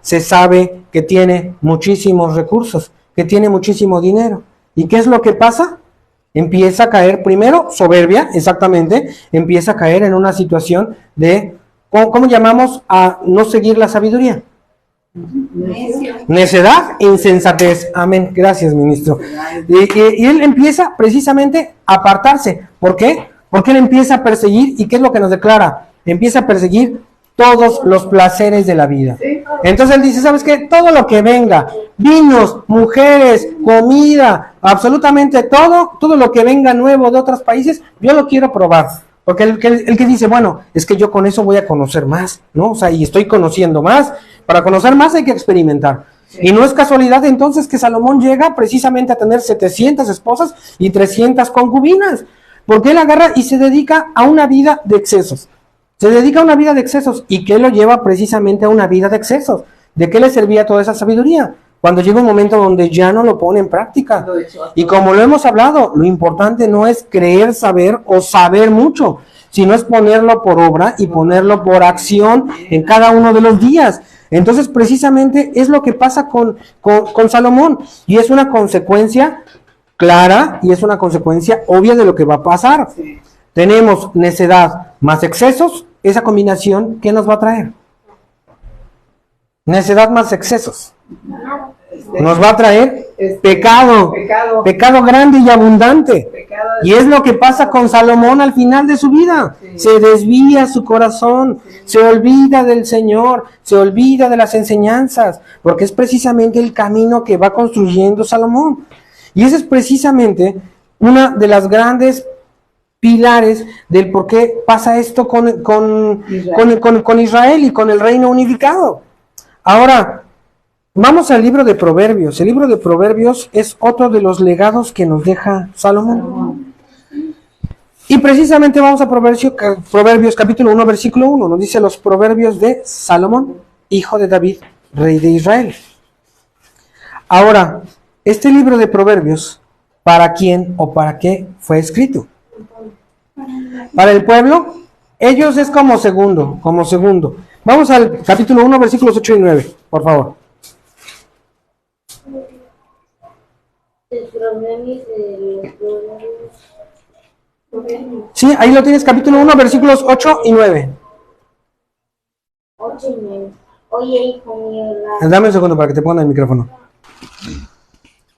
Se sabe que tiene muchísimos recursos, que tiene muchísimo dinero. ¿Y qué es lo que pasa? Empieza a caer, primero, soberbia, exactamente, empieza a caer en una situación de, ¿cómo llamamos a no seguir la sabiduría? Necedad e insensatez. Amén. Gracias, ministro. Y él empieza precisamente a apartarse. ¿Por qué? Porque él empieza a perseguir, ¿y qué es lo que nos declara? Empieza a perseguir todos los placeres de la vida. Entonces él dice, ¿sabes qué? Todo lo que venga, vinos, mujeres, comida, absolutamente todo lo que venga nuevo de otros países, yo lo quiero probar. Porque el que dice, bueno, es que yo con eso voy a conocer más, ¿no? O sea, y estoy conociendo más. Para conocer más hay que experimentar. Y no es casualidad entonces que Salomón llega precisamente a tener 700 esposas y 300 concubinas. Porque él agarra y se dedica a una vida de excesos. Se dedica a una vida de excesos. ¿Y qué lo lleva precisamente a una vida de excesos? ¿De qué le servía toda esa sabiduría? Cuando llega un momento donde ya no lo pone en práctica. Y como lo hemos hablado, lo importante no es creer saber o saber mucho, sino es ponerlo por obra y ponerlo por acción en cada uno de los días. Entonces, precisamente es lo que pasa con Salomón. Y es una consecuencia clara y es una consecuencia obvia de lo que va a pasar. Sí. Tenemos necedad más excesos, esa combinación, ¿qué nos va a traer? Necedad más excesos. Nos va a traer pecado grande y abundante. Y es lo que pasa con Salomón al final de su vida. Sí. Se desvía su corazón, sí. Se olvida del Señor, se olvida de las enseñanzas, porque es precisamente el camino que va construyendo Salomón. Y ese es precisamente una de las grandes pilares del por qué pasa esto con Israel y con el reino unificado. Ahora, vamos al libro de Proverbios. El libro de Proverbios es otro de los legados que nos deja Salomón. Y precisamente vamos a Proverbios capítulo 1, versículo 1. Nos dice los proverbios de Salomón, hijo de David, rey de Israel. Ahora, este libro de Proverbios, ¿para quién o para qué fue escrito? Para el pueblo. Ellos es como segundo. Vamos al capítulo 1, versículos 8 y 9, por favor. Sí, ahí lo tienes, capítulo 1, versículos 8 y 9. 8 y 9. Oye, hijo mío, Dame un segundo para que te ponga el micrófono.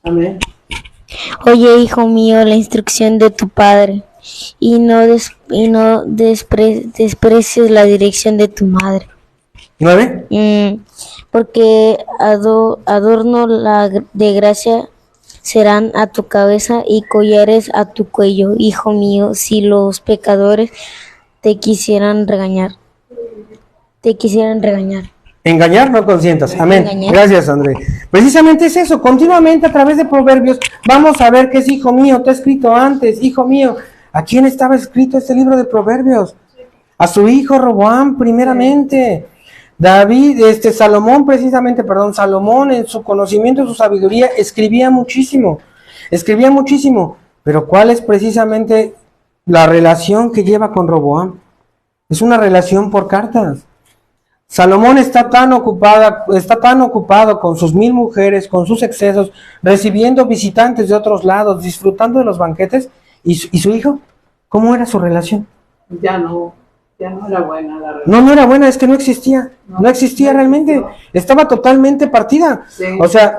Amén. Oye, hijo mío, la instrucción de tu padre, y no desprecies la dirección de tu madre. 9. Porque adorno de gracia serán a tu cabeza y collares a tu cuello, hijo mío, si los pecadores te quisieran regañar. Engañar, no consientas. Amén. Engañar. Gracias, André. Precisamente es eso. Continuamente a través de Proverbios vamos a ver que es hijo mío. Te he escrito antes, hijo mío. ¿A quién estaba escrito este libro de Proverbios? A su hijo Roboam, primeramente. Salomón en su conocimiento, en su sabiduría, escribía muchísimo. Pero ¿cuál es precisamente la relación que lleva con Roboam? Es una relación por cartas. Salomón está tan ocupado con sus 1000 mujeres, con sus excesos, recibiendo visitantes de otros lados, disfrutando de los banquetes. ¿Y su hijo? ¿Cómo era su relación? Ya no era buena la relación. No era buena, es que no existía. No existía realmente. Estaba totalmente partida. Sí. O sea,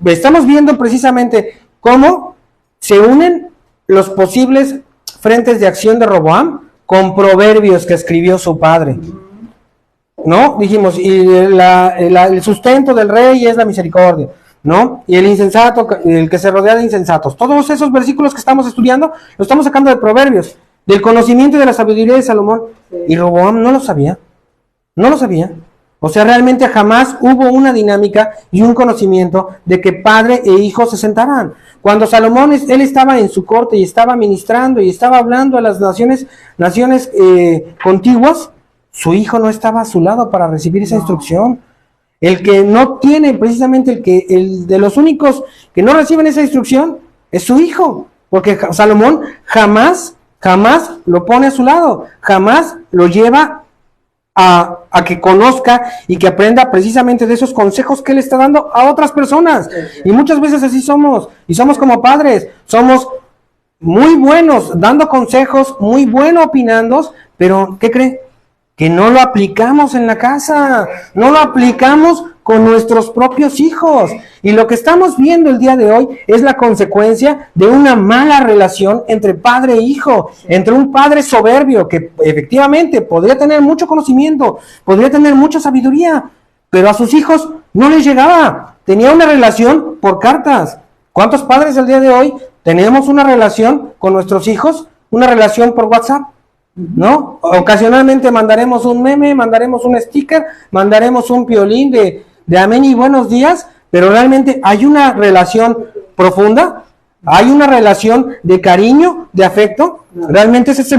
estamos viendo precisamente cómo se unen los posibles frentes de acción de Roboam con Proverbios que escribió su padre. ¿No? Dijimos, y el sustento del rey es la misericordia, ¿no? Y el insensato, el que se rodea de insensatos. Todos esos versículos que estamos estudiando, los estamos sacando de Proverbios, del conocimiento y de la sabiduría de Salomón. Sí. Y Roboam no lo sabía. O sea, realmente jamás hubo una dinámica y un conocimiento de que padre e hijo se sentaran. Cuando Salomón, él estaba en su corte y estaba ministrando y estaba hablando a las naciones contiguas, su hijo no estaba a su lado para recibir esa instrucción. El que no tiene, precisamente el de los únicos que no reciben esa instrucción es su hijo, porque Salomón jamás lo pone a su lado, jamás lo lleva a que conozca y que aprenda precisamente de esos consejos que él está dando a otras personas. Y muchas veces así somos, y somos como padres, somos muy buenos dando consejos, muy buenos opinando, pero ¿qué cree? Que no lo aplicamos en la casa, no lo aplicamos con nuestros propios hijos. Y lo que estamos viendo el día de hoy es la consecuencia de una mala relación entre padre e hijo, entre un padre soberbio que efectivamente podría tener mucho conocimiento, podría tener mucha sabiduría, pero a sus hijos no les llegaba. Tenía una relación por cartas. ¿Cuántos padres el día de hoy tenemos una relación con nuestros hijos? Una relación por WhatsApp, ¿no? Ocasionalmente mandaremos un meme, mandaremos un sticker, mandaremos un piolín de amén y buenos días, pero realmente hay una relación profunda, hay una relación de cariño, de afecto. Realmente ese es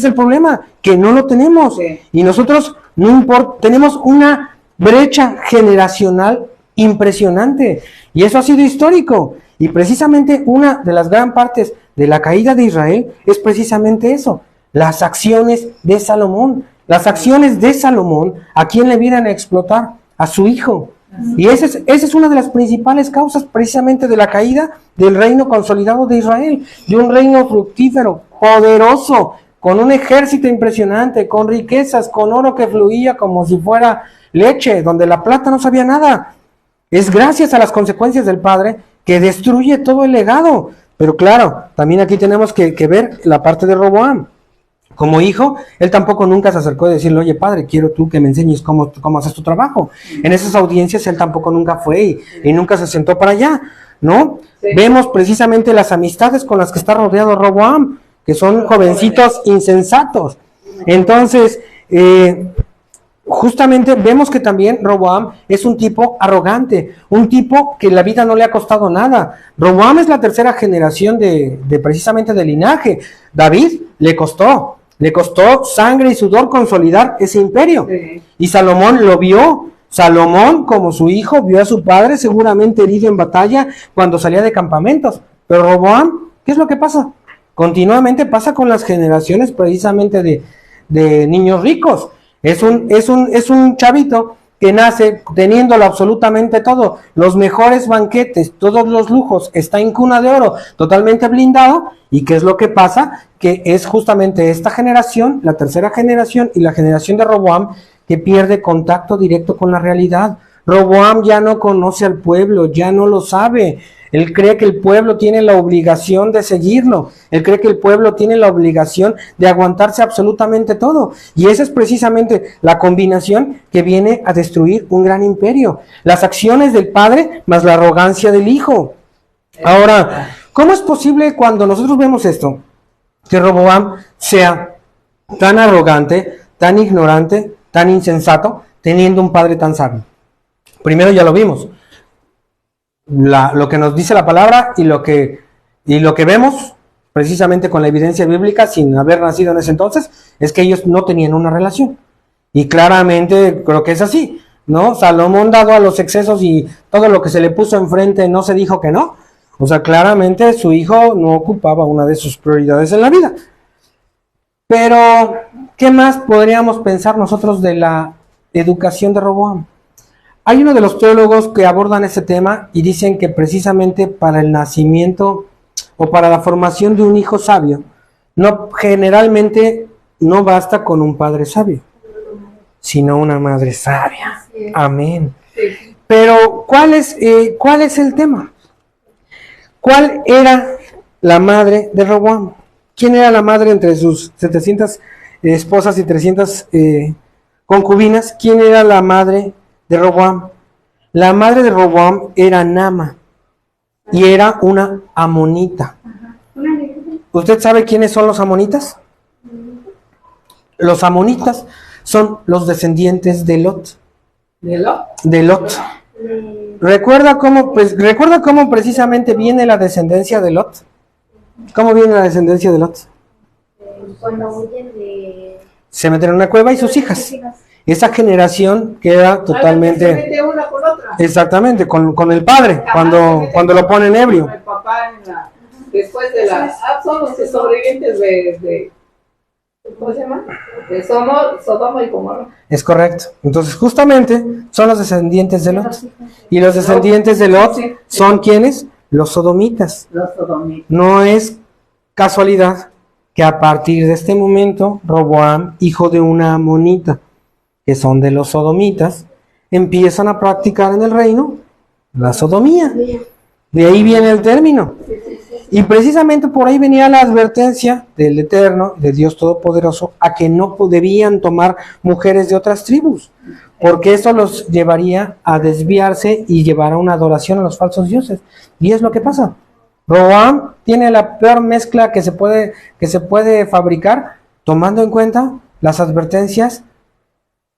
el problema, que no lo tenemos. Sí. Y nosotros no importa, tenemos una brecha generacional impresionante, y eso ha sido histórico. Y precisamente una de las gran partes de la caída de Israel es precisamente eso. Las acciones de Salomón. Las acciones de Salomón, ¿a quién le vienen a explotar? A su hijo. Y esa es una de las principales causas precisamente de la caída del reino consolidado de Israel. De un reino fructífero, poderoso, con un ejército impresionante, con riquezas, con oro que fluía como si fuera leche, donde la plata no sabía nada. Es gracias a las consecuencias del padre que destruye todo el legado. Pero claro, también aquí tenemos que ver la parte de Roboam. Como hijo, él tampoco nunca se acercó a decirle, oye padre, quiero tú que me enseñes cómo haces tu trabajo. En esas audiencias él tampoco nunca fue y nunca se sentó para allá, ¿no? Sí. Vemos precisamente las amistades con las que está rodeado Roboam, que son jovencitos insensatos. Entonces, justamente vemos que también Roboam es un tipo arrogante, un tipo que la vida no le ha costado nada. Roboam es la tercera generación de precisamente de linaje. David le costó sangre y sudor consolidar ese imperio. Sí. Y Salomón lo vio. Salomón, como su hijo, vio a su padre seguramente herido en batalla cuando salía de campamentos. Pero Roboam, ¿qué es lo que pasa? Continuamente pasa con las generaciones precisamente de niños ricos. Es un chavito que nace teniéndolo absolutamente todo, los mejores banquetes, todos los lujos, está en cuna de oro, totalmente blindado. ¿Y qué es lo que pasa? Que es justamente esta generación, la tercera generación y la generación de Roboam, que pierde contacto directo con la realidad. Roboam ya no conoce al pueblo, ya no lo sabe. Él cree que el pueblo tiene la obligación de seguirlo. Él cree que el pueblo tiene la obligación de aguantarse absolutamente todo. Y esa es precisamente la combinación que viene a destruir un gran imperio. Las acciones del padre más la arrogancia del hijo. Ahora, ¿cómo es posible cuando nosotros vemos esto, que Roboam sea tan arrogante, tan ignorante, tan insensato teniendo un padre tan sabio? Primero ya lo vimos, lo que nos dice la palabra y lo que vemos precisamente con la evidencia bíblica sin haber nacido en ese entonces, es que ellos no tenían una relación. Y claramente creo que es así, ¿no? Salomón, dado a los excesos y todo lo que se le puso enfrente, no se dijo que no. O sea, claramente su hijo no ocupaba una de sus prioridades en la vida. Pero, ¿qué más podríamos pensar nosotros de la educación de Roboam? Hay uno de los teólogos que abordan ese tema y dicen que precisamente para el nacimiento o para la formación de un hijo sabio, generalmente no basta con un padre sabio, sino una madre sabia. Amén. Pero, ¿cuál es el tema? ¿Cuál era la madre de Roboam? ¿Quién era la madre entre sus 700 esposas y 300 concubinas? ¿Quién era la madre de Roboam? La madre de Roboam era Naama y era una amonita. ¿Usted sabe quiénes son los amonitas? Los amonitas son los descendientes de Lot. ¿De Lot? De Lot. ¿Recuerda cómo precisamente viene la descendencia de Lot? ¿Cómo viene la descendencia de Lot? Cuando huyen de... Se meten en una cueva y sus hijas. Esa generación queda totalmente... Se mete una con otra. Exactamente, con el padre, cuando lo ponen ebrio. El papá después de la... son los sobrevivientes de ¿cómo se llama? De Sodoma y Gomorra. Es correcto. Entonces, justamente, son los descendientes de Lot. Y los descendientes de Lot son ¿quiénes? Los sodomitas. Los sodomitas. No es casualidad que a partir de este momento, Roboam, hijo de una amonita, que son de los sodomitas, empiezan a practicar en el reino la sodomía. De ahí viene el término. Y precisamente por ahí venía la advertencia del Eterno, de Dios Todopoderoso, a que no debían tomar mujeres de otras tribus, porque eso los llevaría a desviarse y llevar a una adoración a los falsos dioses. Y es lo que pasa. Roboam tiene la peor mezcla que se puede fabricar, tomando en cuenta las advertencias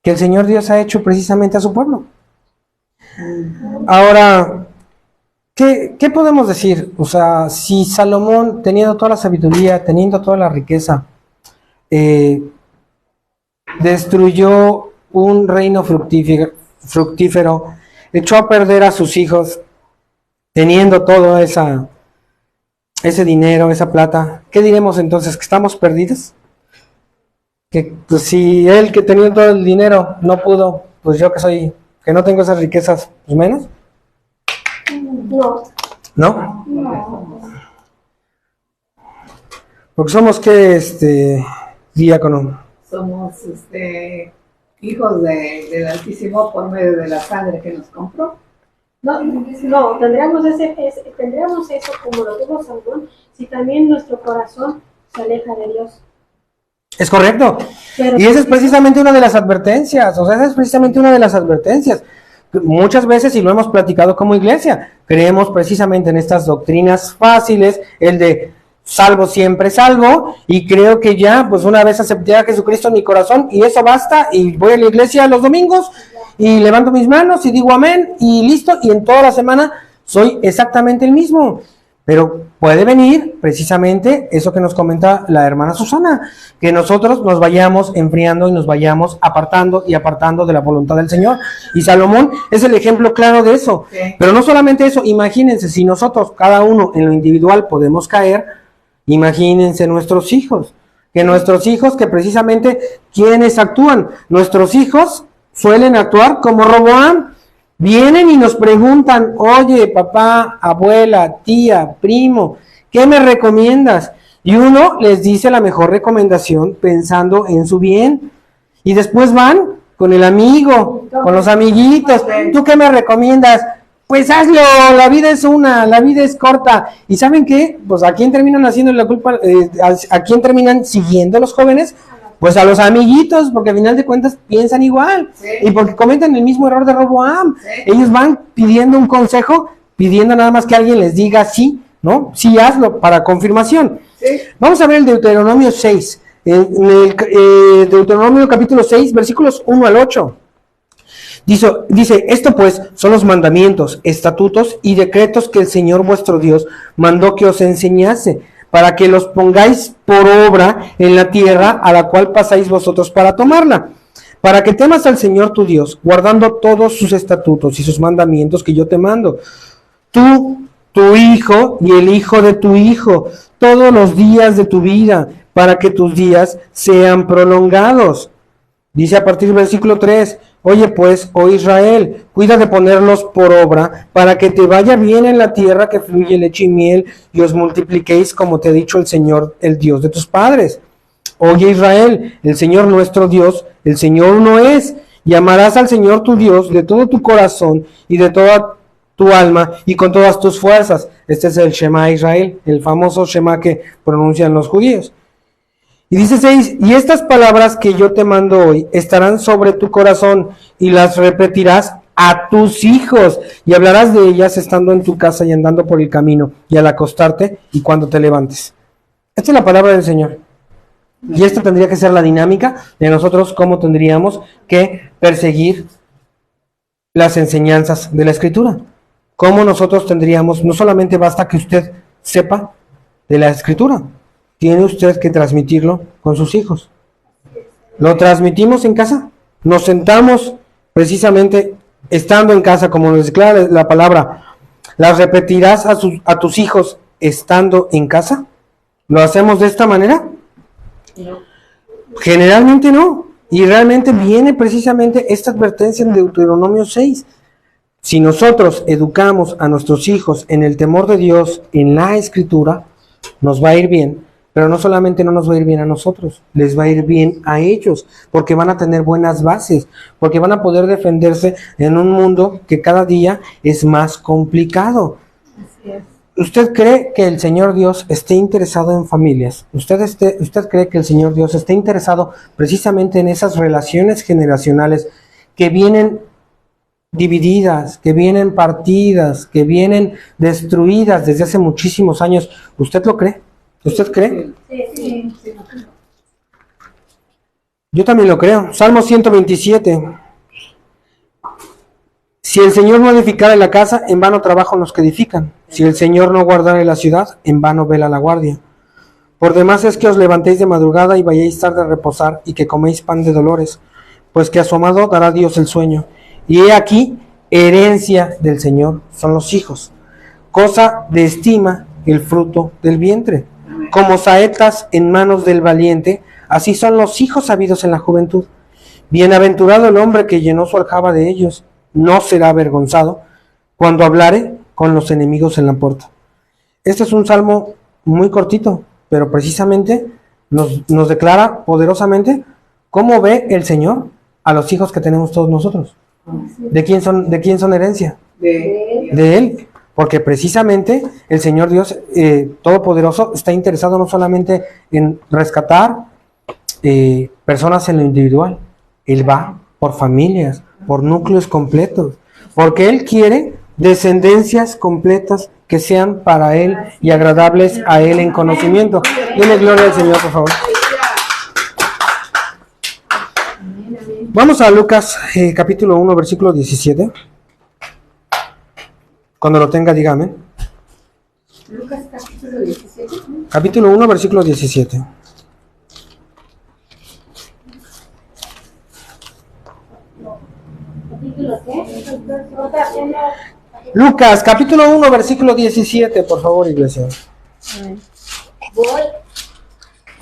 que el Señor Dios ha hecho precisamente a su pueblo. Ahora, ¿qué podemos decir? O sea, si Salomón, teniendo toda la sabiduría, teniendo toda la riqueza, destruyó un reino fructífero, echó a perder a sus hijos, teniendo todo ese dinero, esa plata, ¿qué diremos entonces? ¿Que estamos perdidos? Que pues, si él que tenía todo el dinero no pudo, pues yo que no tengo esas riquezas, pues menos. ¿No? Porque somos diácono. Somos hijos del Altísimo por medio de la sangre que nos compró. No, tendríamos eso como lo tuvo Salomón si también nuestro corazón se aleja de Dios. Es correcto. Pero y esa es precisamente una de las advertencias. Muchas veces, y lo hemos platicado como iglesia, creemos precisamente en estas doctrinas fáciles, el de salvo siempre salvo, y creo que ya, pues una vez acepté a Jesucristo en mi corazón, y eso basta, y voy a la iglesia los domingos, y levanto mis manos, y digo amén, y listo, y en toda la semana soy exactamente el mismo. Pero puede venir precisamente eso que nos comenta la hermana Susana, que nosotros nos vayamos enfriando y nos vayamos apartando de la voluntad del Señor. Y Salomón es el ejemplo claro de eso. Sí. Pero no solamente eso, imagínense, si nosotros, cada uno en lo individual podemos caer, imagínense nuestros hijos. Que precisamente, ¿quiénes actúan? Nuestros hijos suelen actuar como Roboam. Vienen y nos preguntan, oye, papá, abuela, tía, primo, ¿qué me recomiendas? Y uno les dice la mejor recomendación pensando en su bien. Y después van con el amigo, con los amiguitos. ¿Tú qué me recomiendas? Pues hazlo, la vida es corta. ¿Y saben qué? Pues ¿a quién terminan haciendo la culpa? ¿A quién terminan siguiendo los jóvenes? Pues a los amiguitos, porque al final de cuentas piensan igual, sí. Y porque cometen el mismo error de Roboam. Sí. Ellos van pidiendo un consejo, pidiendo nada más que alguien les diga sí, ¿no? Sí, hazlo, para confirmación. Sí. Vamos a ver el Deuteronomio 6. en el Deuteronomio capítulo 6, versículos 1 al 8. Dice, esto pues son los mandamientos, estatutos y decretos que el Señor vuestro Dios mandó que os enseñase, para que los pongáis por obra en la tierra a la cual pasáis vosotros para tomarla, para que temas al Señor tu Dios, guardando todos sus estatutos y sus mandamientos que yo te mando. Tú, tu hijo y el hijo de tu hijo, todos los días de tu vida, para que tus días sean prolongados. Dice a partir del versículo 3, oye pues, oh Israel, cuida de ponerlos por obra, para que te vaya bien en la tierra que fluye leche y miel, y os multipliquéis como te ha dicho el Señor, el Dios de tus padres. Oye Israel, el Señor nuestro Dios, el Señor uno es, y amarás al Señor tu Dios de todo tu corazón y de toda tu alma y con todas tus fuerzas. Este es el Shema Israel, el famoso Shema que pronuncian los judíos. Y dice 6, y estas palabras que yo te mando hoy estarán sobre tu corazón y las repetirás a tus hijos y hablarás de ellas estando en tu casa y andando por el camino y al acostarte y cuando te levantes. Esta es la palabra del Señor. Y esta tendría que ser la dinámica de nosotros, cómo tendríamos que perseguir las enseñanzas de la Escritura. Cómo nosotros tendríamos, no solamente basta que usted sepa de la Escritura, tiene usted que transmitirlo con sus hijos. ¿Lo transmitimos en casa? Nos sentamos precisamente estando en casa, como nos declara la palabra. ¿Las repetirás a tus hijos estando en casa? ¿Lo hacemos de esta manera? No. Generalmente no. Y realmente viene precisamente esta advertencia en Deuteronomio 6. Si nosotros educamos a nuestros hijos en el temor de Dios, en la Escritura, nos va a ir bien. Pero no solamente no nos va a ir bien a nosotros, les va a ir bien a ellos, porque van a tener buenas bases, porque van a poder defenderse en un mundo que cada día es más complicado. Así es. ¿Usted cree que el Señor Dios esté interesado en familias? ¿Usted cree que el Señor Dios esté interesado precisamente en esas relaciones generacionales que vienen divididas, que vienen partidas, que vienen destruidas desde hace muchísimos años? ¿Usted lo cree? ¿Usted cree? Sí. Yo también lo creo. Salmo 127. Si el Señor no edificare la casa, en vano trabajan los que edifican. Si el Señor no guardare la ciudad, en vano vela la guardia. Por demás es que os levantéis de madrugada y vayáis tarde a reposar, y que coméis pan de dolores, pues que a su amado dará Dios el sueño. Y he aquí, herencia del Señor son los hijos, cosa de estima el fruto del vientre. Como saetas en manos del valiente, así son los hijos habidos en la juventud. Bienaventurado el hombre que llenó su aljaba de ellos, no será avergonzado cuando hablare con los enemigos en la puerta. Este es un salmo muy cortito, pero precisamente nos declara poderosamente cómo ve el Señor a los hijos que tenemos todos nosotros. ¿De quién son herencia? De Él. Porque precisamente el Señor Dios Todopoderoso está interesado no solamente en rescatar personas en lo individual. Él va por familias, por núcleos completos. Porque Él quiere descendencias completas que sean para Él y agradables a Él en conocimiento. Denle gloria al Señor, por favor. Vamos a Lucas capítulo 1, versículo 17. Cuando lo tenga, dígame. Lucas capítulo 17. Capítulo 1, versículo 17. Lucas, capítulo 1, versículo 17, por favor, iglesia.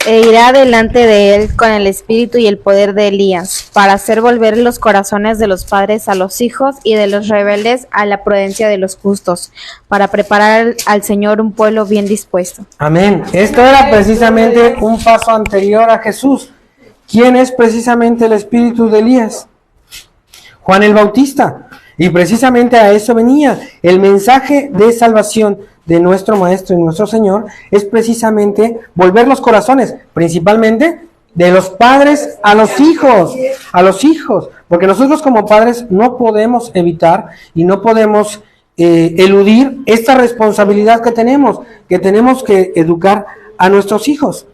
E irá delante de él con el espíritu y el poder de Elías, para hacer volver los corazones de los padres a los hijos y de los rebeldes a la prudencia de los justos, para preparar al Señor un pueblo bien dispuesto. Amén. Esto era precisamente un paso anterior a Jesús. ¿Quién es precisamente el espíritu de Elías? Juan el Bautista. Y precisamente a eso venía. El mensaje de salvación de nuestro Maestro y nuestro Señor es precisamente volver los corazones, principalmente de los padres a los hijos, porque nosotros como padres no podemos evitar y no podemos eludir esta responsabilidad que tenemos que educar a nuestros hijos.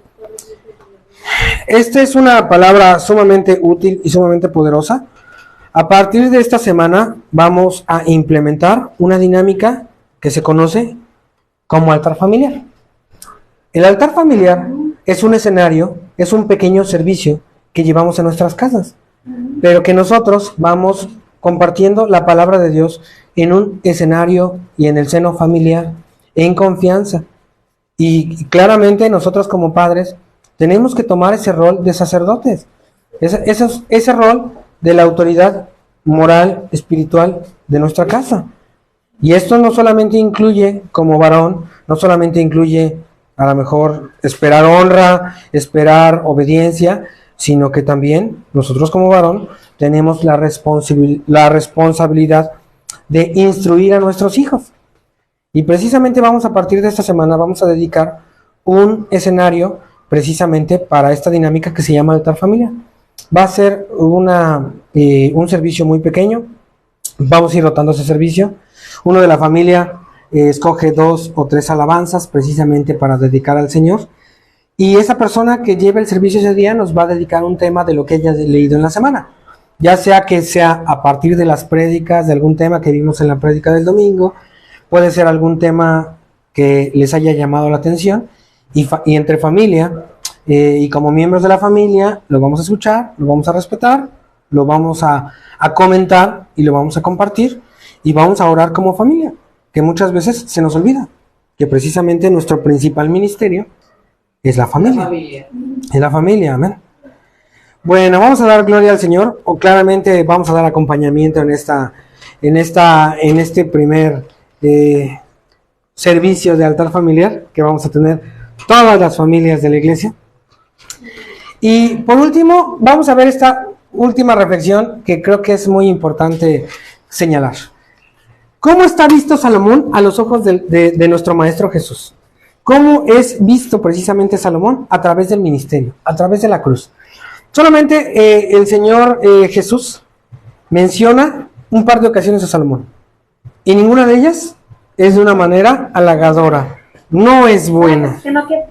Esta es una palabra sumamente útil y sumamente poderosa. A partir de esta semana vamos a implementar una dinámica que se conoce como altar familiar. El altar familiar es un escenario, es un pequeño servicio que llevamos en nuestras casas, pero que nosotros vamos compartiendo la palabra de Dios en un escenario y en el seno familiar, en confianza. Y claramente nosotros como padres tenemos que tomar ese rol de sacerdotes, ese rol de la autoridad moral, espiritual de nuestra casa. Y esto no solamente incluye como varón, no solamente incluye a lo mejor esperar honra, esperar obediencia, sino que también nosotros como varón tenemos la responsabilidad de instruir a nuestros hijos. Y precisamente a partir de esta semana, vamos a dedicar un escenario precisamente para esta dinámica que se llama altar familiar. Va a ser un servicio muy pequeño, vamos a ir rotando ese servicio. Uno de la familia escoge 2 o 3 alabanzas precisamente para dedicar al Señor. Y esa persona que lleve el servicio ese día nos va a dedicar un tema de lo que ella ha leído en la semana. Ya sea que sea a partir de las prédicas, de algún tema que vimos en la prédica del domingo, puede ser algún tema que les haya llamado la atención. Y entre familia y como miembros de la familia, lo vamos a escuchar, lo vamos a respetar, lo vamos a comentar y lo vamos a compartir. Y vamos a orar como familia, que muchas veces se nos olvida que precisamente nuestro principal ministerio es la familia. Es la familia, amén. Bueno, vamos a dar gloria al Señor, o claramente vamos a dar acompañamiento en este primer servicio de altar familiar que vamos a tener todas las familias de la iglesia. Y por último, vamos a ver esta última reflexión que creo que es muy importante señalar. ¿Cómo está visto Salomón a los ojos de nuestro Maestro Jesús? ¿Cómo es visto precisamente Salomón? A través del ministerio, a través de la cruz. Solamente el Señor Jesús menciona un par de ocasiones a Salomón. Y ninguna de ellas es de una manera halagadora. No es buena. Que no te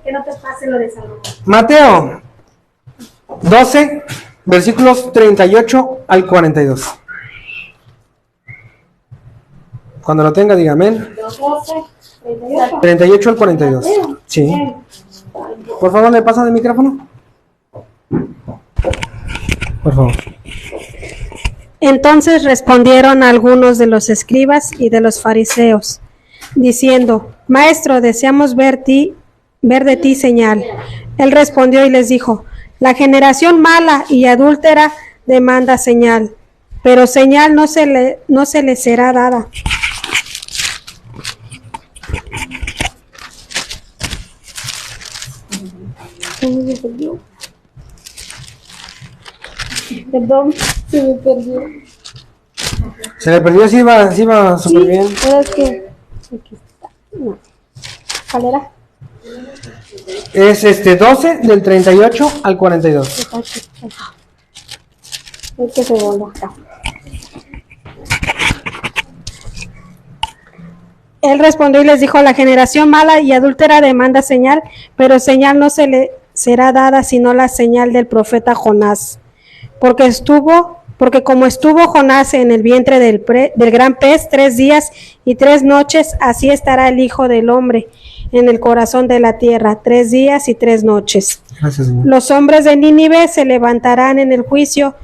pase lo de Salomón. Mateo 12, versículos 38 al 42. Cuando lo tenga, diga amén. 38 al 42. Sí. Por favor, ¿le pasan el micrófono? Por favor. Entonces respondieron algunos de los escribas y de los fariseos, diciendo: Maestro, deseamos ver de ti señal. Él respondió y les dijo: La generación mala y adúltera demanda señal, pero señal no se le será dada. Perdón, se me perdió. Se le perdió, sí iba súper bien. Pero es que aquí está. No. ¿Cuál era? Es 12 del 38 al 42. Es que se voló acá. Él respondió y les dijo: La generación mala y adúltera demanda señal, pero señal no se le será dada sino la señal del profeta Jonás. Porque como estuvo Jonás en el vientre del gran pez 3 días y 3 noches, así estará el Hijo del Hombre en el corazón de la tierra 3 días y 3 noches. Gracias, Señor. Los hombres de Nínive se levantarán en el juicio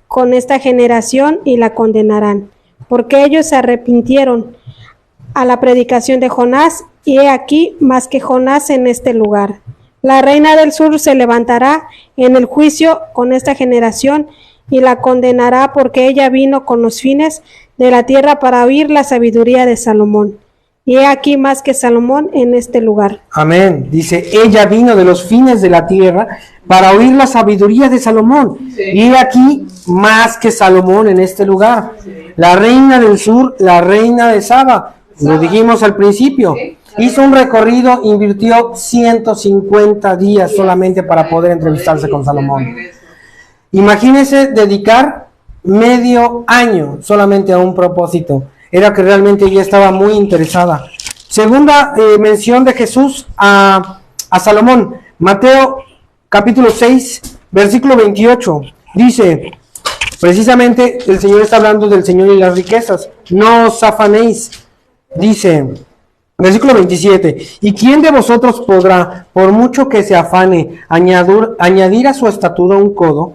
con esta generación y la condenarán, porque ellos se arrepintieron a la predicación de Jonás, y he aquí más que Jonás en este lugar. La reina del sur se levantará en el juicio con esta generación y la condenará, porque ella vino con los fines de la tierra para oír la sabiduría de Salomón. Y he aquí más que Salomón en este lugar. Amén. Dice, ella vino de los fines de la tierra para oír la sabiduría de Salomón. Sí. Y he aquí más que Salomón en este lugar. Sí. La reina del sur, la reina de Saba. Lo dijimos al principio. Sí. Hizo un recorrido, invirtió 150 días solamente para poder entrevistarse con Salomón. Imagínense dedicar medio año solamente a un propósito. Era que realmente ella estaba muy interesada. Segunda mención de Jesús a Salomón. Mateo capítulo 6, versículo 28. Dice, precisamente el Señor está hablando del Señor y las riquezas. No os afanéis. Dice, versículo 27. ¿Y quién de vosotros podrá, por mucho que se afane, añadir a su estatura un codo?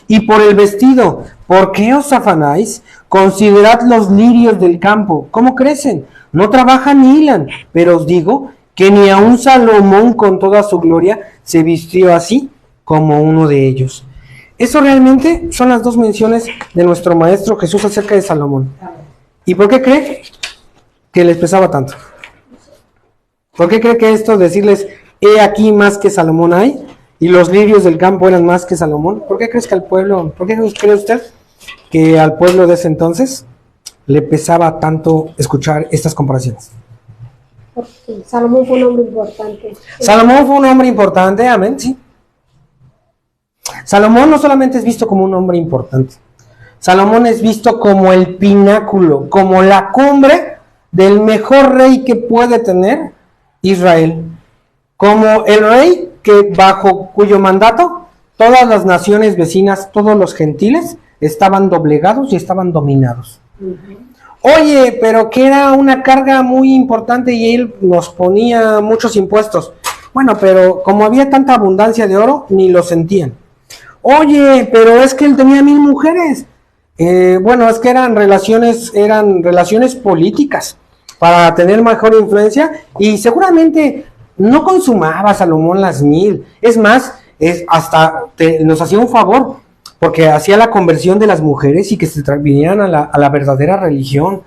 Y por el vestido, ¿por qué os afanáis? Considerad los lirios del campo, cómo crecen. No trabajan ni hilan, pero os digo que ni aun Salomón con toda su gloria se vistió así como uno de ellos. Eso realmente son las dos menciones de nuestro Maestro Jesús acerca de Salomón. ¿Y por qué cree que les pesaba tanto? ¿Por qué cree que esto decirles, he aquí más que Salomón hay, y los lirios del campo eran más que Salomón? ¿Por qué crees que al pueblo, por qué cree usted que al pueblo de ese entonces le pesaba tanto escuchar estas comparaciones? Porque Salomón fue un hombre importante. Salomón fue un hombre importante, amén, sí. Salomón no solamente es visto como un hombre importante, Salomón es visto como el pináculo, como la cumbre del mejor rey que puede tener Israel, como el rey que bajo cuyo mandato todas las naciones vecinas, todos los gentiles estaban doblegados y estaban dominados. Oye, pero que era una carga muy importante y él nos ponía muchos impuestos. Bueno, pero como había tanta abundancia de oro, ni lo sentían. Oye, pero es que él tenía 1000 mujeres. Bueno, es que eran relaciones políticas para tener mejor influencia y seguramente no consumaba Salomón las 1000. Es más, nos hacía un favor porque hacía la conversión de las mujeres y que se vinieran a la verdadera religión.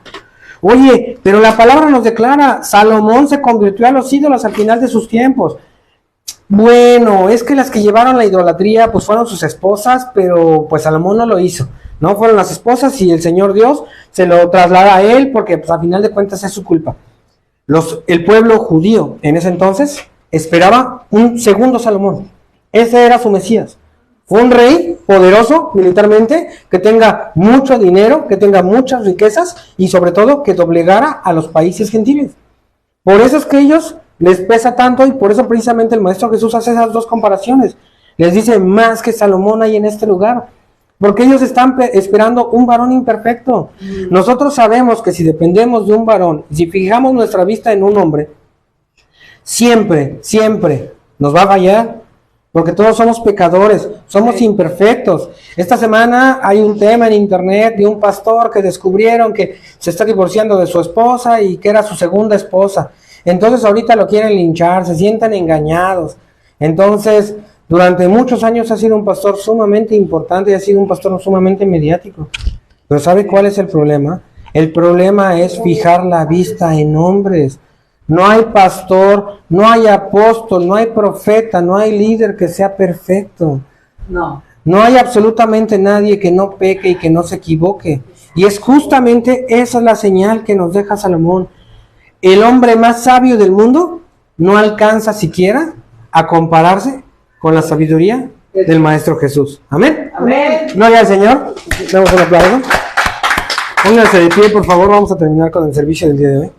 Oye, pero la palabra nos declara, Salomón se convirtió a los ídolos al final de sus tiempos. Bueno, es que las que llevaron la idolatría pues fueron sus esposas, pero pues Salomón no lo hizo, ¿no? Fueron las esposas y el Señor Dios se lo traslada a él porque pues a final de cuentas es su culpa. El pueblo judío en ese entonces esperaba un segundo Salomón. Ese era su Mesías. Fue un rey poderoso militarmente, que tenga mucho dinero, que tenga muchas riquezas y sobre todo que doblegara a los países gentiles. Por eso es que ellos les pesa tanto y por eso precisamente el Maestro Jesús hace esas dos comparaciones. Les dice, más que Salomón hay en este lugar. Porque ellos están esperando un varón imperfecto. Nosotros sabemos que si dependemos de un varón, si fijamos nuestra vista en un hombre, siempre nos va a fallar. Porque todos somos pecadores, somos imperfectos. Esta semana hay un tema en internet de un pastor que descubrieron que se está divorciando de su esposa y que era su segunda esposa. Entonces ahorita lo quieren linchar, se sientan engañados. Entonces, durante muchos años ha sido un pastor sumamente importante y ha sido un pastor sumamente mediático. Pero ¿sabe cuál es el problema? El problema es fijar la vista en hombres. No hay pastor, no hay apóstol, no hay profeta, no hay líder que sea perfecto. No hay absolutamente nadie que no peque y que no se equivoque. Y es justamente esa la señal que nos deja Salomón. El hombre más sabio del mundo no alcanza siquiera a compararse con la sabiduría del Maestro Jesús. Amén. Amén. Gloria al Señor. Damos un aplauso. Pónganse de pie, por favor. Vamos a terminar con el servicio del día de hoy.